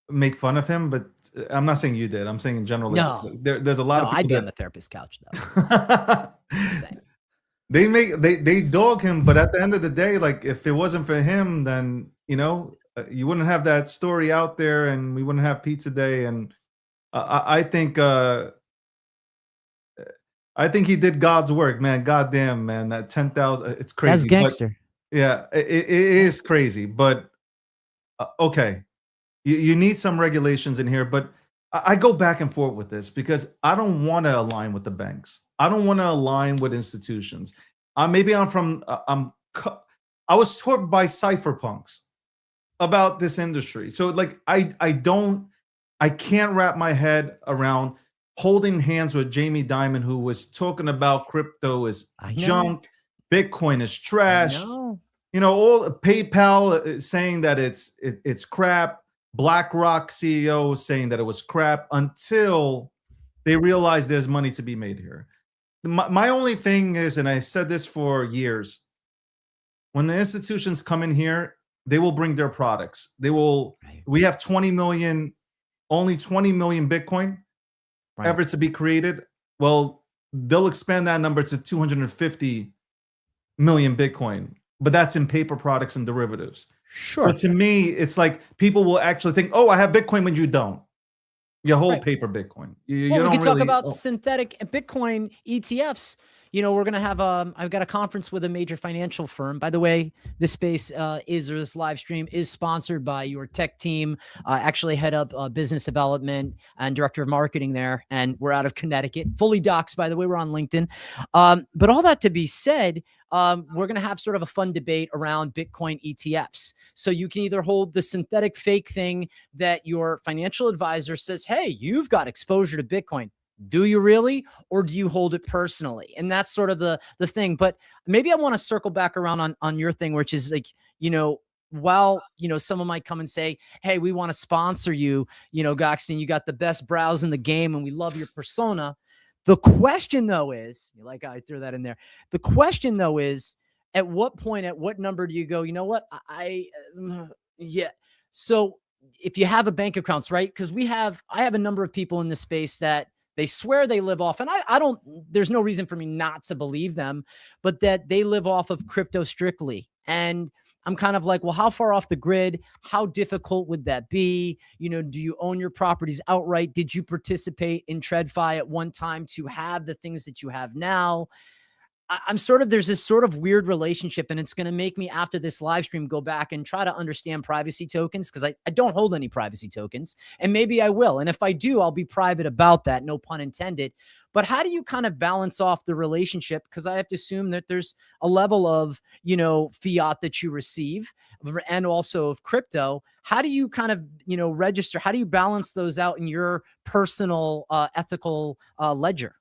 make fun of him, but I'm not saying you did. I'm saying in general. No, there's a lot of people I'd be on the therapist's couch though. They dog him, but at the end of the day, like, if it wasn't for him, then you wouldn't have that story out there, and we wouldn't have Pizza Day. And I think he did God's work, man. Goddamn, man, that 10,000, it's crazy. That's gangster. Yeah, it is crazy, but okay, you need some regulations in here. But I go back and forth with this because I don't want to align with the banks. I don't want to align with institutions. I was taught by cypherpunks about this industry, so like I can't wrap my head around holding hands with Jamie Dimon, who was talking about crypto is junk. Bitcoin is trash. All PayPal saying that it's crap. BlackRock CEO saying that it was crap until they realize there's money to be made here. My only thing is, and I said this for years, when the institutions come in here, they will bring their products. We have 20 million, only 20 million Bitcoin ever to be created. Well, they'll expand that number to 250 million Bitcoin, but that's in paper products and derivatives. Sure. But to me, it's like people will actually think, oh, I have Bitcoin, when you don't. You hold paper Bitcoin. We could talk about synthetic Bitcoin ETFs. we're going to have, I've got a conference with a major financial firm. By the way, this space this live stream is sponsored by your tech team. I actually head up business development and director of marketing there. And we're out of Connecticut, fully doxxed, by the way, we're on LinkedIn. But all that to be said, we're going to have sort of a fun debate around Bitcoin ETFs. So you can either hold the synthetic fake thing that your financial advisor says, hey, you've got exposure to Bitcoin. Do you really, or do you hold it personally? And that's sort of the thing. But maybe I want to circle back around on your thing, which is like, while, someone might come and say, hey, we want to sponsor you, Gokhshtein, you got the best browse in the game and we love your persona. The question though is, you like how I threw that in there. The question though is, at what point, at what number do you go, you know what? Yeah. So if you have a bank accounts, right? Because I have a number of people in this space that they swear they live off, and there's no reason for me not to believe them, but that they live off of crypto strictly. And I'm kind of like, well, how far off the grid? How difficult would that be? Do you own your properties outright? Did you participate in TradFi at one time to have the things that you have now? There's this sort of weird relationship, and it's going to make me, after this live stream, go back and try to understand privacy tokens, because I don't hold any privacy tokens, and maybe I will. And if I do, I'll be private about that. No pun intended. But how do you kind of balance off the relationship? Because I have to assume that there's a level of, fiat that you receive and also of crypto. How do you kind of, register? How do you balance those out in your personal ethical ledger?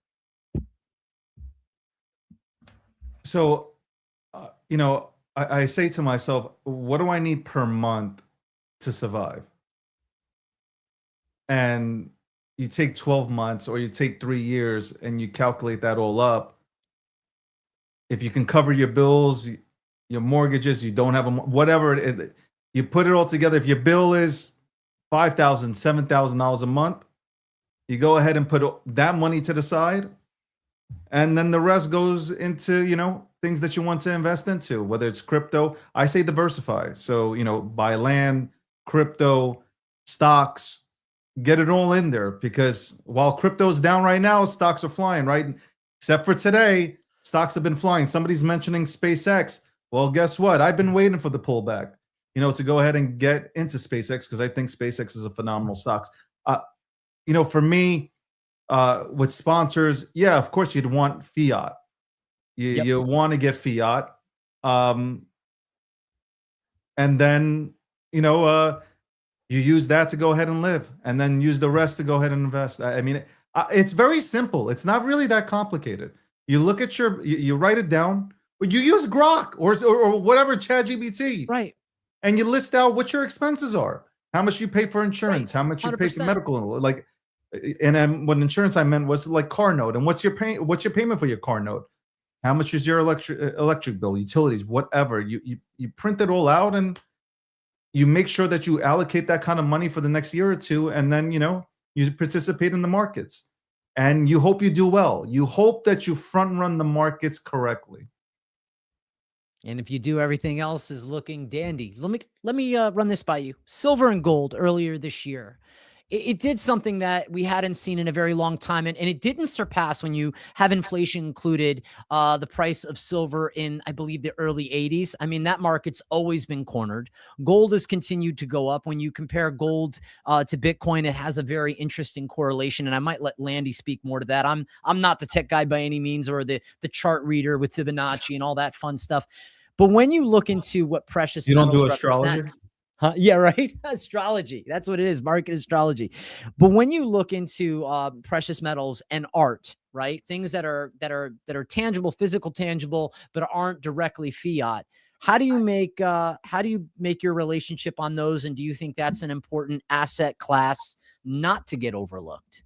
So, I say to myself, what do I need per month to survive? And you take 12 months or you take 3 years and you calculate that all up. If you can cover your bills, your mortgages, you don't have whatever, you put it all together. If your bill is $5,000, $7,000 a month, you go ahead and put that money to the side. And then the rest goes into, things that you want to invest into, whether it's crypto. I say diversify. So, buy land, crypto, stocks, get it all in there, because while crypto's down right now, stocks are flying, right? Except for today, stocks have been flying. Somebody's mentioning SpaceX. Well, guess what? I've been waiting for the pullback, to go ahead and get into SpaceX, because I think SpaceX is a phenomenal stock. For me, with sponsors, yeah, of course you'd want fiat. You want to get fiat, and then you use that to go ahead and live, and then use the rest to go ahead and invest. I mean, it's very simple. It's not really that complicated. You look at you write it down, or you use Grok or whatever, ChatGPT, right? And you list out what your expenses are, how much you pay for insurance, right. how much you 100%. pay for medical, like. And what insurance I meant was like car note, and what's your payment for your car note? How much is your electric bill, utilities, whatever? You print it all out, and you make sure that you allocate that kind of money for the next year or two, and then you participate in the markets, and you hope you do well. You hope that you front run the markets correctly. And if you do, everything else is looking dandy. Let me run this by you. Silver and gold earlier this year. It did something that we hadn't seen in a very long time. And it didn't surpass, when you have inflation included, the price of silver in, I believe, the early 80s. I mean, that market's always been cornered. Gold has continued to go up. When you compare gold to Bitcoin, it has a very interesting correlation. And I might let Landy speak more to that. I'm not the tech guy by any means, or the chart reader with Fibonacci and all that fun stuff. But when you look into what precious metals don't do astrology? Yeah, right. Astrology. That's what it is. Market astrology. But when you look into precious metals and art, right? Things that are tangible, physical, tangible, but aren't directly fiat. How do you make your relationship on those? And do you think that's an important asset class not to get overlooked?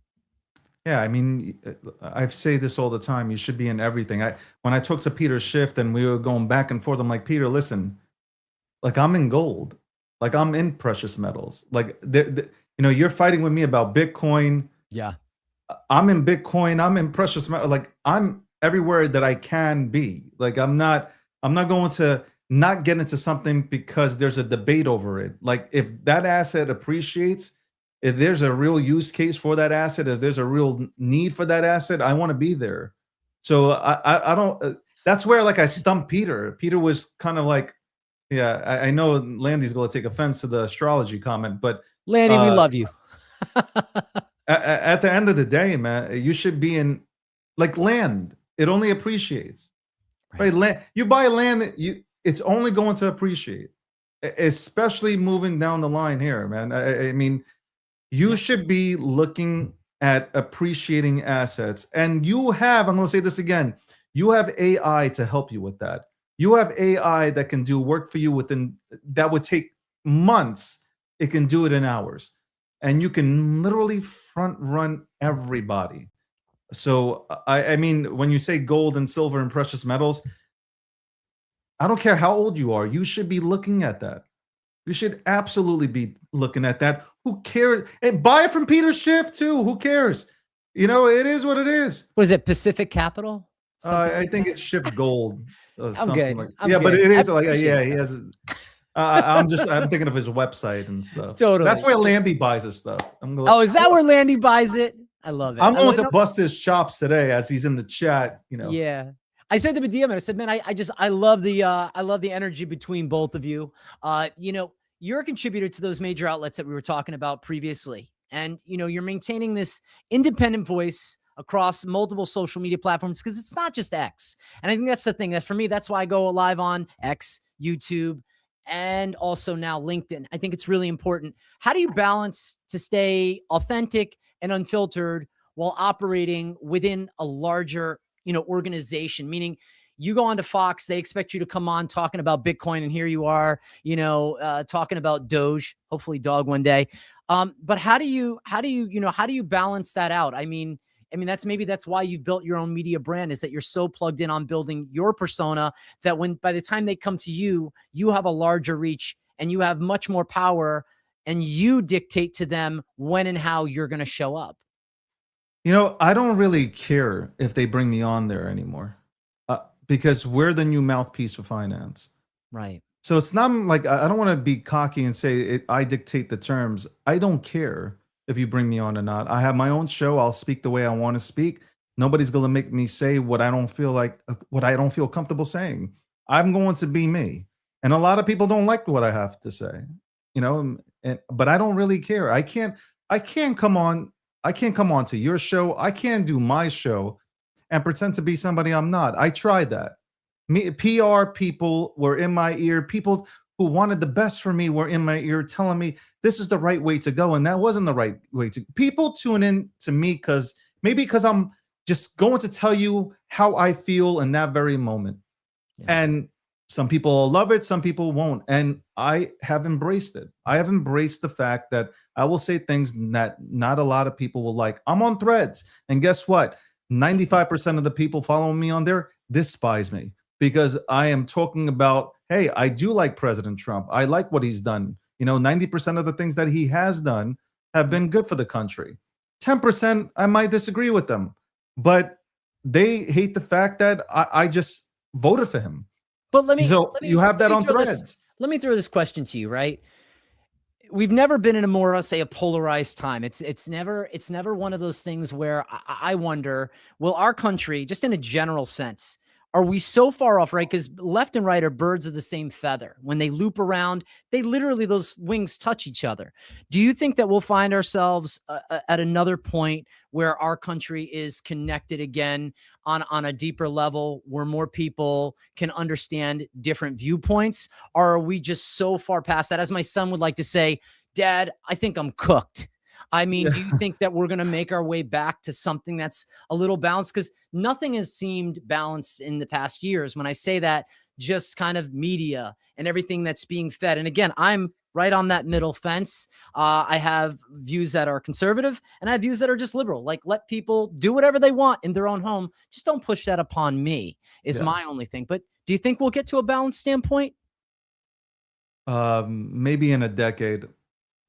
Yeah, I mean, I say this all the time. You should be in everything. When I talked to Peter Schiff and we were going back and forth, I'm like, Peter, listen, like I'm in gold. Like I'm in precious metals. Like, you're fighting with me about Bitcoin. Yeah. I'm in Bitcoin. I'm in precious metal. Like I'm everywhere that I can be. Like I'm not going to not get into something because there's a debate over it. Like if that asset appreciates, if there's a real use case for that asset, if there's a real need for that asset, I want to be there. So I don't. That's where like I stumped Peter. Peter was kind of like, yeah, I know Landy's going to take offense to the astrology comment, but Landy, we love you. at the end of the day, man, you should be in like land. It only appreciates, right? Land. You buy land, it's only going to appreciate, especially moving down the line here, man. I mean, you should be looking at appreciating assets, and you have. I'm going to say this again. You have AI to help you with that. You have AI that can do work for you that would take months. It can do it in hours. And you can literally front run everybody. So I mean, when you say gold and silver and precious metals, I don't care how old you are, you should be looking at that. You should absolutely be looking at that. Who cares? And buy it from Peter Schiff too. Who cares? You know, it is what it is. Was it Pacific Capital? I think it's Schiff Gold. I'm good. But it is like he has. I'm thinking of his website and stuff. Totally. That's where Landy buys his stuff. Is that where Landy buys it? I love it. I'm going to bust his chops today as he's in the chat. You know. Yeah. I said to the DM, and I said, man, I love the energy between both of you. You know, you're a contributor to those major outlets that we were talking about previously. And, you know, you're maintaining this independent voice across multiple social media platforms because it's not just X. And I think that's the thing that for me, that's why I go live on X, YouTube, and also now LinkedIn. I think it's really important. How do you balance to stay authentic and unfiltered while operating within a larger, you know, organization? Meaning you go on to Fox, they expect you to come on talking about Bitcoin, and here you are, you know, talking about Doge, hopefully dog one day. But how do you balance that out? I mean, that's why you've built your own media brand, is that you're so plugged in on building your persona that by the time they come to you, you have a larger reach and you have much more power, and you dictate to them when and how you're going to show up. You know, I don't really care if they bring me on there anymore, because we're the new mouthpiece for finance. Right. So it's not like I don't want to be cocky and say I dictate the terms. I don't care if you bring me on or not. I have my own show. I'll speak the way I want to speak. Nobody's going to make me say what I don't feel comfortable saying. I'm going to be me. And a lot of people don't like what I have to say, you know, but I don't really care. I can't come on to your show. I can't do my show and pretend to be somebody I'm not. I tried that. PR people were in my ear. People who wanted the best for me were in my ear telling me this is the right way to go. And that wasn't the right way to. People tune in to me because I'm just going to tell you how I feel in that very moment. Yeah. And some people love it, some people won't. And I have embraced it. I have embraced the fact that I will say things that not a lot of people will like. I'm on Threads. And guess what? 95% of the people following me on there despise me, because I am talking about, hey, I do like President Trump. I like what he's done. You know, 90% of the things that he has done have been good for the country. 10%, I might disagree with them, but they hate the fact that I just voted for him. But you have that on Threads. Let me throw this question to you, right? We've never been in a more, let's say, a polarized time. It's never one of those things where I wonder, will our country, just in a general sense, are we so far off, right? Because left and right are birds of the same feather. When they loop around, those wings touch each other. Do you think that we'll find ourselves at another point where our country is connected again on a deeper level, where more people can understand different viewpoints? Or are we just so far past that? As my son would like to say, Dad, I think I'm cooked. I mean, do you think that we're going to make our way back to something that's a little balanced? Because nothing has seemed balanced in the past years. When I say that, just kind of media and everything that's being fed. And again, I'm right on that middle fence. I have views that are conservative and I have views that are just liberal. Like, let people do whatever they want in their own home. Just don't push that upon me is my only thing. But do you think we'll get to a balanced standpoint? Maybe in a decade.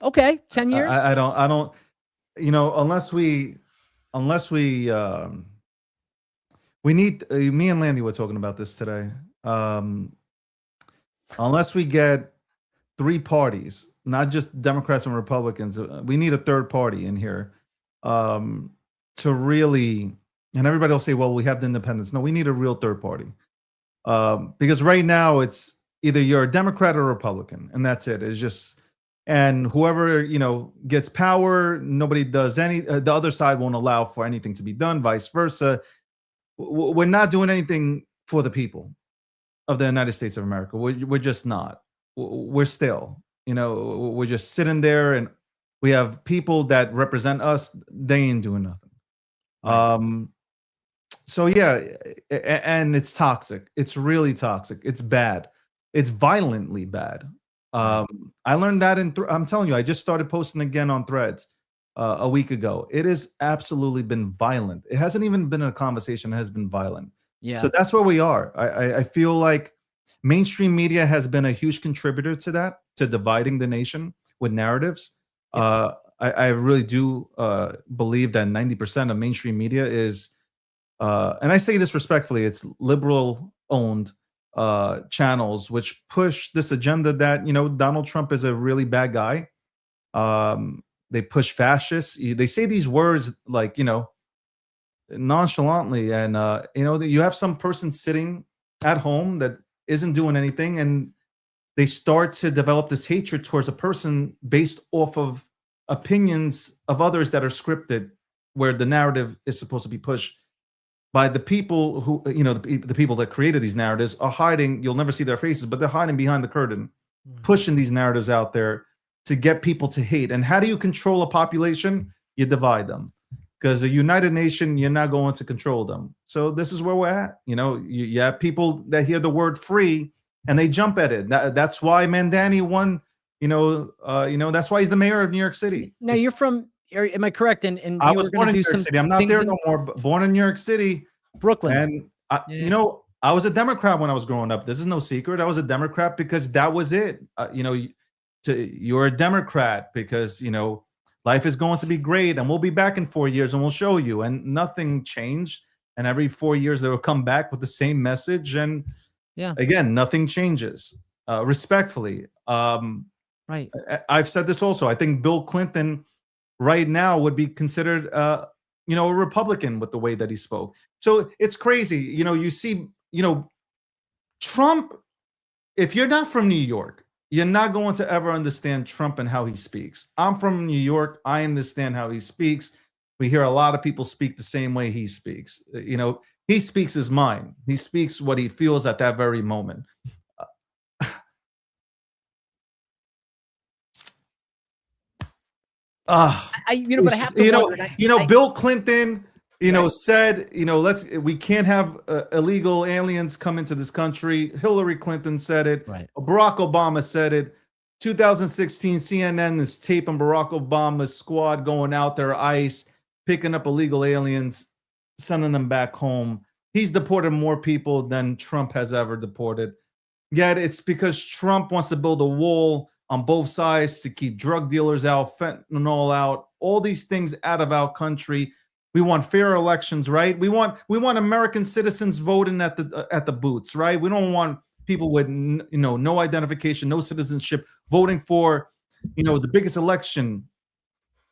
Okay, 10 years. I don't. You know, unless we need. Me and Landy were talking about this today. Unless we get 3 parties, not just Democrats and Republicans, we need a third party in here to really And everybody will say, well, we have the independents. No, we need a real third party. Because right now it's either you're a Democrat or a Republican, and that's it. It's just, and whoever, gets power, nobody does the other side won't allow for anything to be done, vice versa. We're not doing anything for the people of the United States of America. We're just not. We're still, we're just sitting there, and we have people that represent us. They ain't doing nothing. Right. So yeah, and it's toxic. It's really toxic. It's bad. It's violently bad. I learned that I'm telling you, I just started posting again on Threads a week ago. It has absolutely been violent. It hasn't even been a conversation. It has been violent. Yeah. So that's where we are. I feel like mainstream media has been a huge contributor to that, to dividing the nation with narratives. Yeah. I really do believe that 90% of mainstream media is, and I say this respectfully, it's liberal-owned channels which push this agenda that, Donald Trump is a really bad guy. They push fascists. They say these words like, nonchalantly, and you have some person sitting at home that isn't doing anything, and they start to develop this hatred towards a person based off of opinions of others that are scripted, where the narrative is supposed to be pushed by the people who, the people that created these narratives are hiding. You'll never see their faces, but they're hiding behind the curtain, pushing these narratives out there to get people to hate. And how do you control a population? You divide them. Because a united nation, you're not going to control them. So this is where we're at. You have people that hear the word free and they jump at it. That's why Mandani won. That's why he's the mayor of New York City. Now you're from. Am I correct? And I was born in New York City. I'm not there no more. Born in New York City, Brooklyn. And I was a Democrat when I was growing up. This is no secret. I was a Democrat because that was it. You're a Democrat because life is going to be great, and we'll be back in 4 years, and we'll show you. And nothing changed. And every 4 years they will come back with the same message. And again, nothing changes. Respectfully, right. I've said this also. I think Bill Clinton right now would be considered, a Republican with the way that he spoke. So it's crazy. You see, Trump. If you're not from New York, you're not going to ever understand Trump and how he speaks. I'm from New York. I understand how he speaks. We hear a lot of people speak the same way he speaks. He speaks his mind. He speaks what he feels at that very moment. But I have to Bill Clinton, said, we can't have illegal aliens come into this country. Hillary Clinton said it. Right. Barack Obama said it. 2016, CNN is taping Barack Obama's squad going out there, ICE, picking up illegal aliens, sending them back home. He's deported more people than Trump has ever deported. Yet it's because Trump wants to build a wall on both sides to keep drug dealers out, fentanyl out, all these things out of our country. We want fair elections, right? We want American citizens voting at the booths, right? We don't want people with no identification, no citizenship voting for the biggest election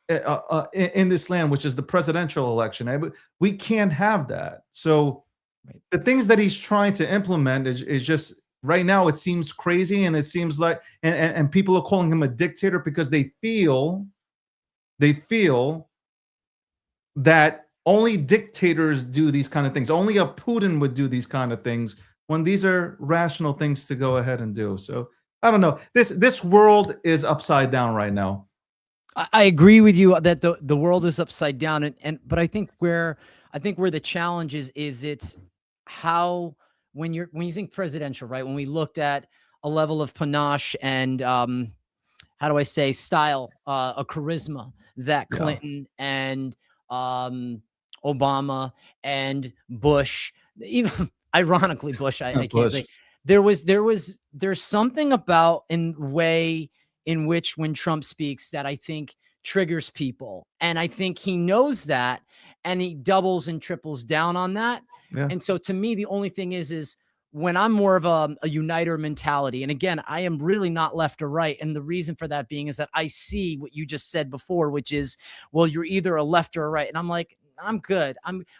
in this land, which is the presidential election. We can't have that. So the things that he's trying to implement is just, right now it seems crazy, and it seems like and people are calling him a dictator because they feel that only dictators do these kind of things. Only a Putin would do these kind of things, when these are rational things to go ahead and do. So I don't know. This world is upside down right now. I agree with you that the world is upside down, but I think where the challenge is it's how, when you think presidential, right? When we looked at a level of panache and how do I say, style, a charisma that Clinton and Obama and Bush, even ironically Bush, I can't say, there's something about in way in which when Trump speaks that I think triggers people, and I think he knows that, and he doubles and triples down on that. Yeah. And so to me, the only thing is when I'm more of a uniter mentality, and again, I am really not left or right. And the reason for that being is that I see what you just said before, which is, well, you're either a left or a right. And I'm like, I'm good.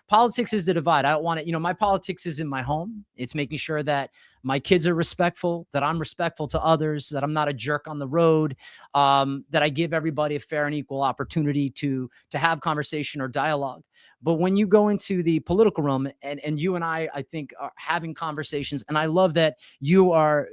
Politics is the divide. I don't want it. My politics is in my home. It's making sure that my kids are respectful, that I'm respectful to others, that I'm not a jerk on the road, that I give everybody a fair and equal opportunity to have conversation or dialogue. But when you go into the political realm, and you and I think, are having conversations, and I love that you are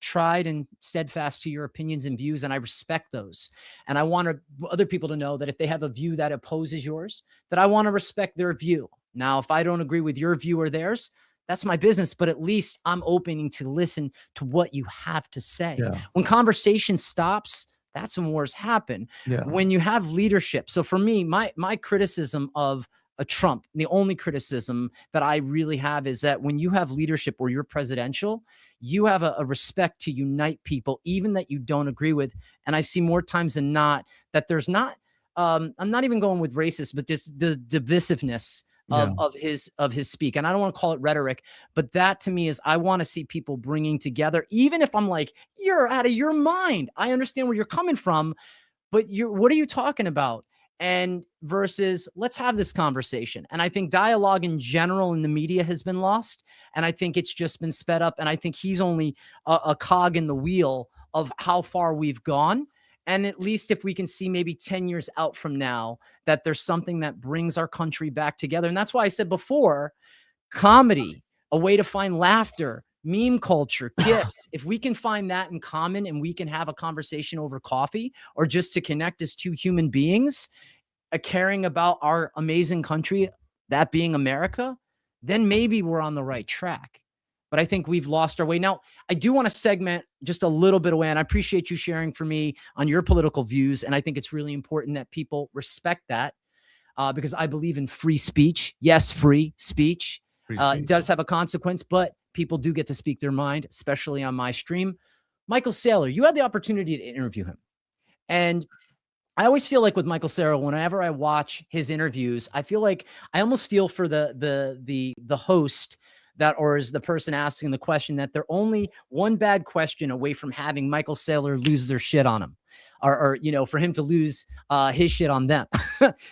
tried and steadfast to your opinions and views, and I respect those. And I want other people to know that if they have a view that opposes yours, that I want to respect their view. Now, if I don't agree with your view or theirs, that's my business, but at least I'm opening to listen to what you have to say. Yeah. When conversation stops, that's when wars happen. Yeah. When you have leadership. So for me, my criticism of a Trump, the only criticism that I really have is that when you have leadership or you're presidential, you have a respect to unite people, even that you don't agree with. And I see more times than not that there's not, I'm not even going with racist, but just the divisiveness of his speak. And I don't want to call it rhetoric, but that to me is, I want to see people bringing together, even if I'm like, you're out of your mind. I understand where you're coming from, but what are you talking about? And versus, let's have this conversation. And I think dialogue in general in the media has been lost. And I think it's just been sped up. And I think he's only a cog in the wheel of how far we've gone. And at least if we can see maybe 10 years out from now, that there's something that brings our country back together. And that's why I said before, comedy, a way to find laughter, meme culture, gifts. If we can find that in common and we can have a conversation over coffee, or just to connect as two human beings, caring about our amazing country, that being America, then maybe we're on the right track. But I think we've lost our way. Now, I do want to segment just a little bit away, and I appreciate you sharing for me on your political views. And I think it's really important that people respect that, because I believe in free speech. Yes, free speech. It does have a consequence, but people do get to speak their mind, especially on my stream. Michael Saylor, you had the opportunity to interview him. And I always feel like with Michael Saylor, whenever I watch his interviews, I feel like I almost feel for the host that, or is the person asking the question, that they're only one bad question away from having Michael Saylor lose their shit on him, or for him to lose his shit on them.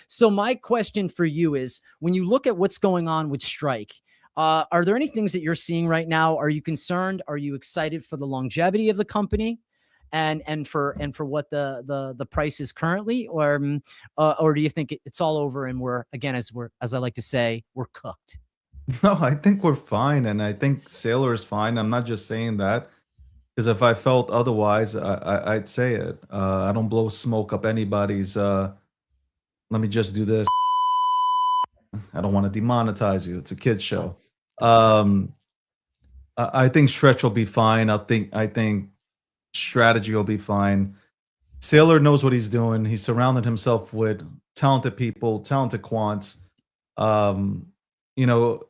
So my question for you is, when you look at what's going on with Strike, are there any things that you're seeing right now? Are you concerned? Are you excited for the longevity of the company, and for what the price is currently, or do you think it's all over and we're, again, as I like to say, we're cooked? No, I think we're fine, and I think Saylor is fine. I'm not just saying that because if I felt otherwise, I'd say it. I don't blow smoke up anybody's. Let me just do this. I don't want to demonetize you. It's a kid's show. I think Stretch will be fine. I think Strategy will be fine. Saylor knows what he's doing. He's surrounded himself with talented people, talented quants.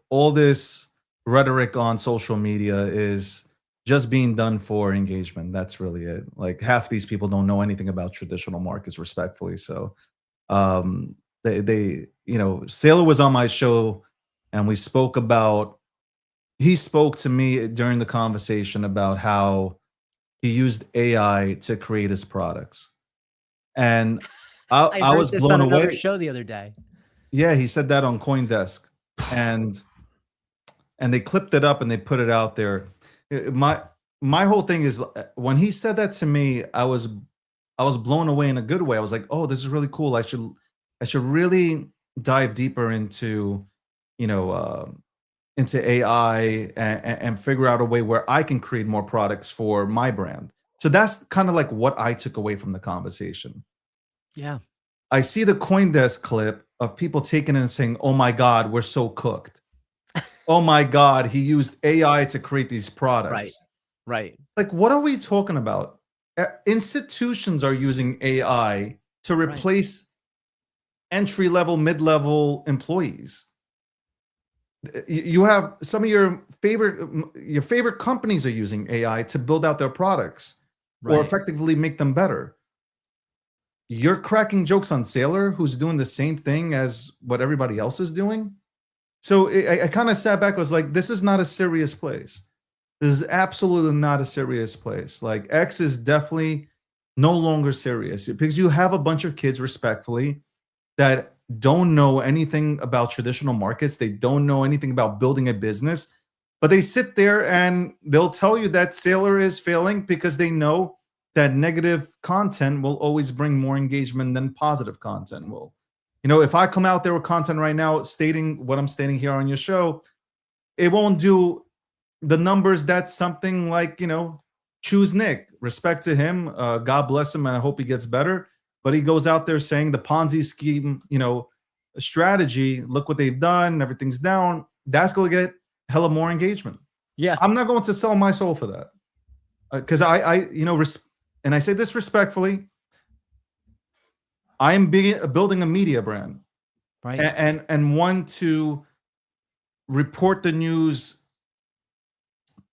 All this rhetoric on social media is just being done for engagement. That's really it. Like, half these people don't know anything about traditional markets, respectfully. So Saylor was on my show, and he spoke to me during the conversation about how he used AI to create his products. And I was blown away. Another show the other day. Yeah, he said that on CoinDesk, and they clipped it up and they put it out there. My whole thing is, when he said that to me, I was blown away in a good way. I was like, oh, this is really cool. I should really dive deeper into AI and figure out a way where I can create more products for my brand. So that's kind of like what I took away from the conversation. Yeah. I see the CoinDesk clip of people taking it and saying, oh my God, we're so cooked. Oh my God, he used AI to create these products. Right. Like, what are we talking about? Institutions are using AI to replace entry-level, mid-level employees. You have some of your favorite companies are using AI to build out their products or effectively make them better. You're cracking jokes on Saylor, who's doing the same thing as what everybody else is doing. So I kind of sat back. I was like, this is not a serious place. This is absolutely not a serious place. Like, X is definitely no longer serious, because you have a bunch of kids, respectfully, that don't know anything about traditional markets. They don't know anything about building a business, but they sit there and they'll tell you that Sailor is failing because they know that negative content will always bring more engagement than positive content will. If I come out there with content right now stating what I'm stating here on your show, it won't do the numbers that something like, Choose Nick. Respect to him. God bless him, and I hope he gets better. But he goes out there saying the Ponzi scheme, strategy, look what they've done, everything's down. That's going to get hella more engagement. Yeah. I'm not going to sell my soul for that. Because and I say this respectfully, I am building a media brand. Right. And one to report the news.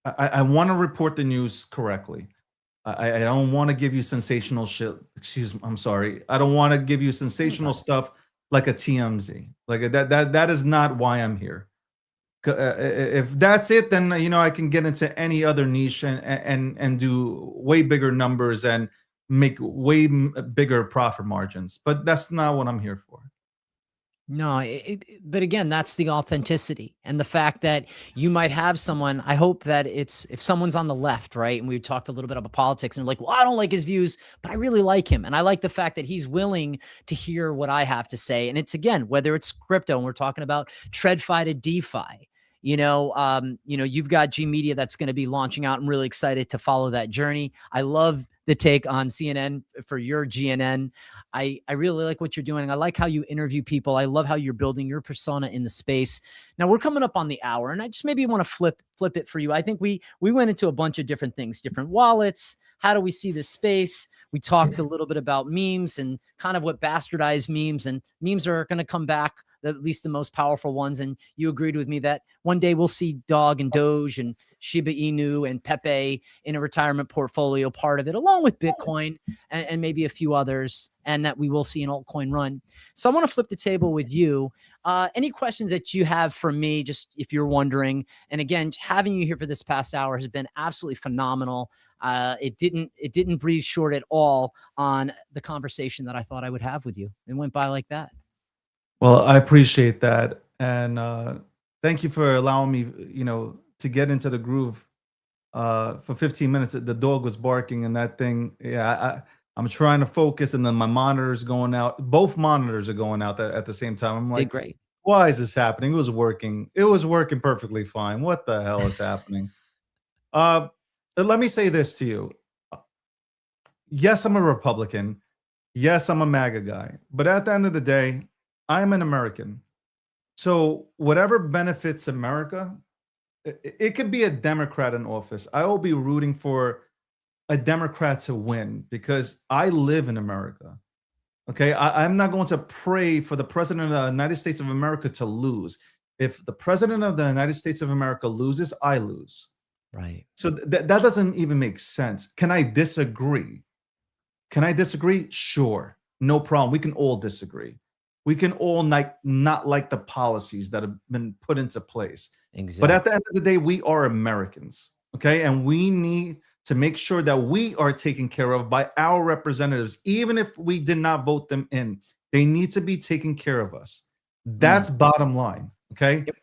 I want to report the news correctly. I don't want to give you sensational shit. I'm sorry. I don't want to give you sensational stuff like a TMZ. Like that is not why I'm here. If that's it, then I can get into any other niche and do way bigger numbers and make way bigger profit margins. But that's not what I'm here for. No, but again, that's the authenticity and the fact that you might have someone. I hope that if someone's on the left, right? And we talked a little bit about politics and like, well, I don't like his views, but I really like him. And I like the fact that he's willing to hear what I have to say. And it's, again, whether it's crypto and we're talking about TradFi to DeFi, you've got G Media that's going to be launching out. I'm really excited to follow that journey. I love the take on CNN for your GNN. I really like what you're doing. I like how you interview people. I love how you're building your persona in the space. Now we're coming up on the hour, and I just maybe want to flip it for you. I think we went into a bunch of different things, different wallets. How do we see this space? We talked a little bit about memes and kind of what bastardized memes, and memes are going to come back, at least the most powerful ones. And you agreed with me that one day we'll see Dog and Doge and Shiba Inu and Pepe in a retirement portfolio, part of it, along with Bitcoin and maybe a few others, and that we will see an altcoin run. So I want to flip the table with you. Any questions that you have for me, just if you're wondering? And again, having you here for this past hour has been absolutely phenomenal. It didn't breathe short at all on the conversation that I thought I would have with you. It went by like that. Well, I appreciate that. And thank you for allowing me, to get into the groove for 15 minutes. The dog was barking and that thing. Yeah, I'm trying to focus, and then my monitor's going out. Both monitors are going out at the same time. I'm like, Did great. Why is this happening? It was working. It was working perfectly fine. What the hell is happening? Let me say this to you. Yes, I'm a Republican. Yes, I'm a MAGA guy. But at the end of the day, I'm an American. So whatever benefits America, it could be a Democrat in office. I will be rooting for a Democrat to win because I live in America. Okay, I'm not going to pray for the president of the United States of America to lose. If the president of the United States of America loses, I lose. Right. So that doesn't even make sense. Can I disagree? Sure. No problem. We can all disagree. We can all not like the policies that have been put into place. Exactly. But at the end of the day, we are Americans. Okay. And we need to make sure that we are taken care of by our representatives, even if we did not vote them in. They need to be taking care of us. That's bottom line. Okay. Yep.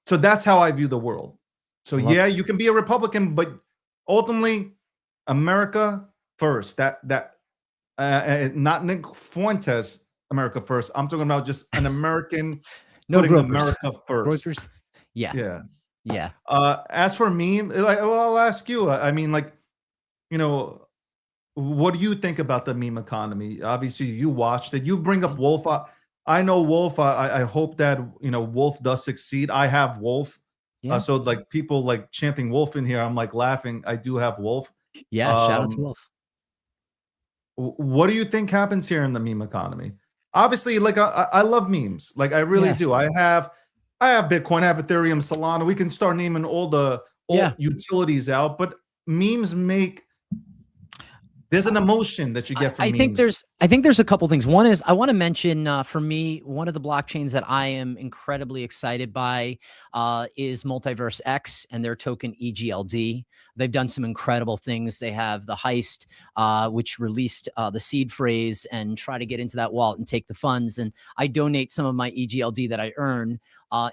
So that's how I view the world. So yeah, you can be a Republican, but ultimately, America first. Not Nick Fuentes, America first. I'm talking about just an American putting America first. Brokers. Yeah. As for me, I'll ask you. I mean, what do you think about the meme economy? Obviously, you watched it. You bring up Wolf. I know Wolf. I hope that Wolf does succeed. I have Wolf. Yeah. So like people like chanting Wolf in here, I'm like laughing. I do have Wolf. Yeah, shout out to Wolf. What do you think happens here in the meme economy? Obviously, like I love memes. Like I really do. I have Bitcoin, I have Ethereum, Solana. We can start naming all the utilities out, but memes make There's an emotion that you get from memes. I think there's a couple things. One is I want to mention for me, one of the blockchains that I am incredibly excited by is Multiverse X and their token EGLD. They've done some incredible things. They have the heist, which released the seed phrase and try to get into that wallet and take the funds. And I donate some of my EGLD that I earn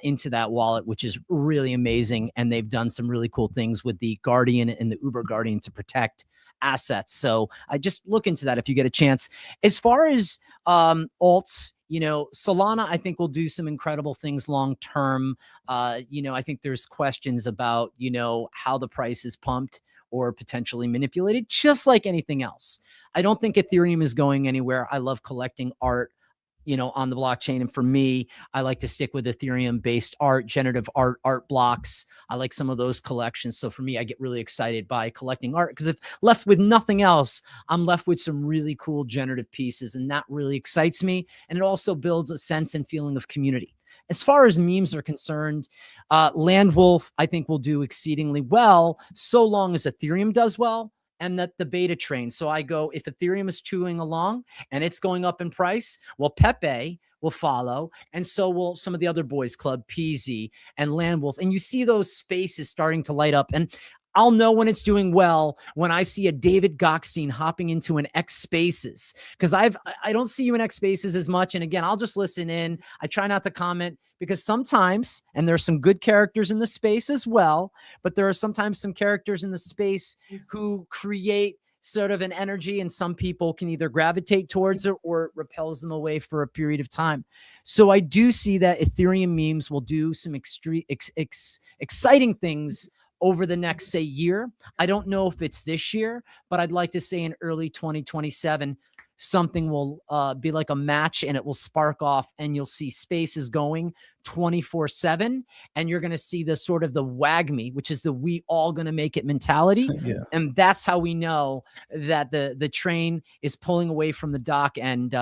into that wallet, which is really amazing. And they've done some really cool things with the Guardian and the Uber Guardian to protect assets. So I just look into that if you get a chance. As far as alts, you know, Solana, I think will do some incredible things long term. You know, I think there's questions about, you know, how the price is pumped or potentially manipulated, just like anything else. I don't think Ethereum is going anywhere. I love collecting art, you know, on the blockchain. And for me, I like to stick with Ethereum based art, generative art blocks. I like some of those collections. So for me, I get really excited by collecting art because if left with nothing else, I'm left with some really cool generative pieces. And that really excites me. And it also builds a sense and feeling of community. As far as memes are concerned, Landwolf, I think, will do exceedingly well so long as Ethereum does well and that the beta train. So I go, if Ethereum is chewing along and it's going up in price, well, Pepe will follow. And so will some of the other boys club, PZ and Landwolf. And you see those spaces starting to light up. And I'll know when it's doing well when I see a David Gokhshtein hopping into an X Spaces, because I don't see you in X Spaces as much. And again, I'll just listen in. I try not to comment because sometimes, and there's some good characters in the space as well, but there are sometimes some characters in the space who create sort of an energy, and some people can either gravitate towards it or it repels them away for a period of time. So I do see that Ethereum memes will do some exciting things over the next, say, year. I don't know if it's this year, but I'd like to say in early 2027, something will be like a match and it will spark off and you'll see spaces going 24/7. And you're going to see the sort of the WAGMI, which is the we all going to make it mentality. Yeah. And that's how we know that the train is pulling away from the dock and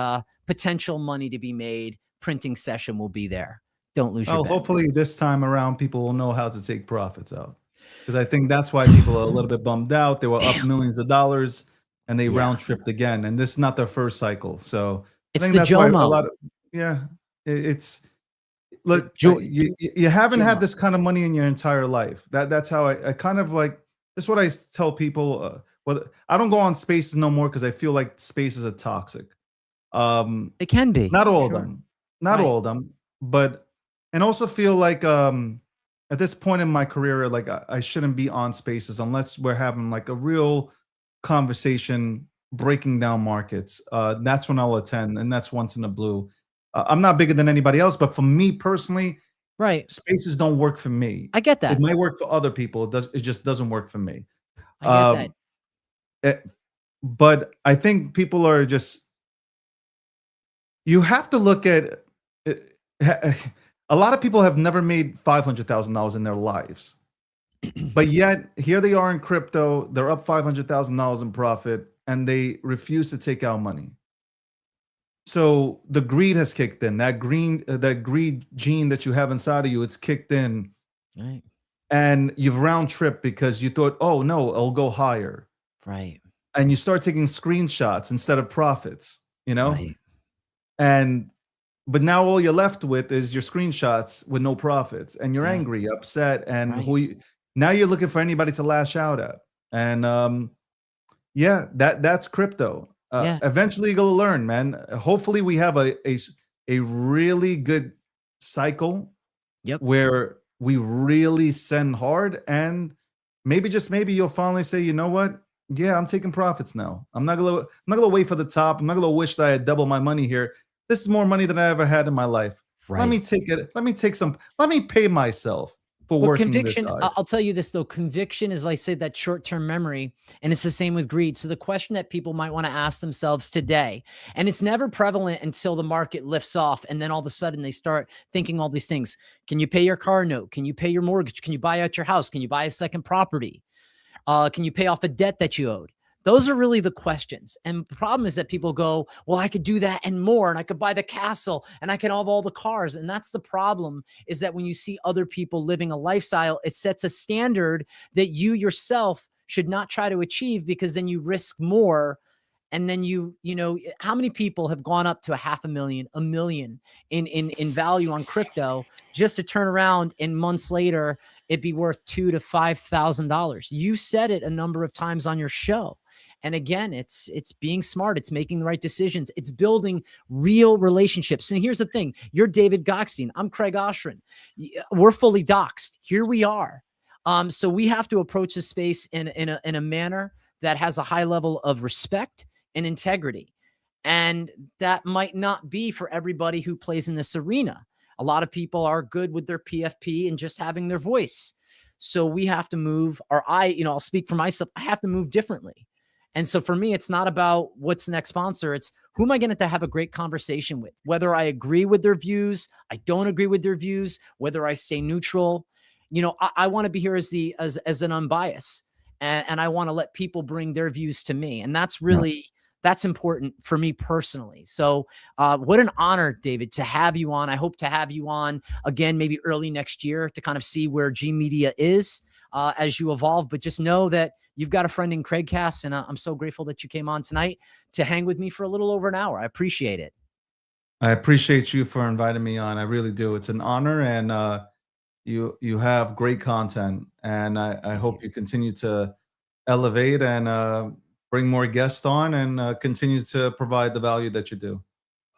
potential money to be made. Printing session will be there. Don't lose your bet. Hopefully this time around, people will know how to take profits out. Because I think that's why people are a little bit bummed out. They were up millions of dollars and they round tripped again. And this is not their first cycle. So it's I think the that's Jomo. why a lot of, it's look, you haven't had this kind of money in your entire life. That's how I kind of like, that's what I tell people. Well, I don't go on spaces no more because I feel like spaces are toxic. It can be. Not all of them. Not all of them. But, and also feel like at this point in my career, like I shouldn't be on spaces unless we're having like a real conversation breaking down markets. That's when I'll attend, and that's once in a blue. I'm not bigger than anybody else, but for me personally, spaces don't work for me. I get that. It might work for other people. It just doesn't work for me. I get that. But I think people are just, you have to look at it. A lot of people have never made $500,000 in their lives, but yet here they are in crypto. They're up $500,000 in profit, and they refuse to take out money. So the greed has kicked in. That greed gene that you have inside of you, it's kicked in, right? And you've round tripped because you thought, oh no, it'll go higher, right? And you start taking screenshots instead of profits, you know, right. But now all you're left with is your screenshots with no profits, and you're angry, upset, and now you're looking for anybody to lash out at. And that's crypto. Eventually you're gonna learn, man. Hopefully we have a really good cycle where we really send hard, and maybe just maybe you'll finally say, you know what? Yeah, I'm taking profits now. I'm not gonna wait for the top. I'm not gonna wish that I had doubled my money here. This is more money than I ever had in my life. Right. Let me take it. Let me pay myself for working conviction. This side. I'll tell you this though. Conviction is, like I said, that short-term memory, and it's the same with greed. So the question that people might want to ask themselves today, and it's never prevalent until the market lifts off, and then all of a sudden they start thinking all these things. Can you pay your car note? Can you pay your mortgage? Can you buy out your house? Can you buy a second property? Can you pay off a debt that you owed? Those are really the questions. And the problem is that people go, well, I could do that and more, and I could buy the castle, and I can have all the cars. And that's the problem, is that when you see other people living a lifestyle, it sets a standard that you yourself should not try to achieve, because then you risk more. And then how many people have gone up to $500,000, $1 million in value on crypto, just to turn around and months later it'd be worth $2,000 to $5,000. You said it a number of times on your show. And again, it's being smart. It's making the right decisions. It's building real relationships. And here's the thing. You're David Gokhshtein. I'm Craig Gokhshtein. We're fully doxxed. Here we are. So we have to approach this space in a manner that has a high level of respect and integrity. And that might not be for everybody who plays in this arena. A lot of people are good with their PFP and just having their voice. So we have to move, or I'll speak for myself. I have to move differently. And so for me, it's not about what's the next sponsor. It's who am I going to have a great conversation with, whether I agree with their views, I don't agree with their views, whether I stay neutral. I want to be here as an unbiased, and I want to let people bring their views to me. And that's really, that's important for me personally. So what an honor, David, to have you on. I hope to have you on again, maybe early next year, to kind of see where G Media is as you evolve. But just know that you've got a friend in Craig Cast, and I'm so grateful that you came on tonight to hang with me for a little over an hour. I appreciate it. I appreciate you for inviting me on. I really do. It's an honor, and you have great content, and I hope you continue to elevate and bring more guests on, and continue to provide the value that you do.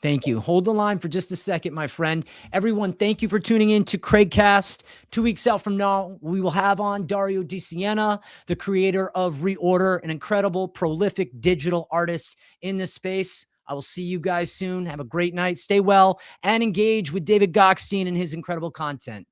Thank you. Hold the line for just a second, my friend. Everyone, thank you for tuning in to Craigcast. 2 weeks out from now, we will have on Dario Di Siena, the creator of Reorder, an incredible, prolific digital artist in this space. I will see you guys soon. Have a great night. Stay well and engage with David Gokhshtein and his incredible content.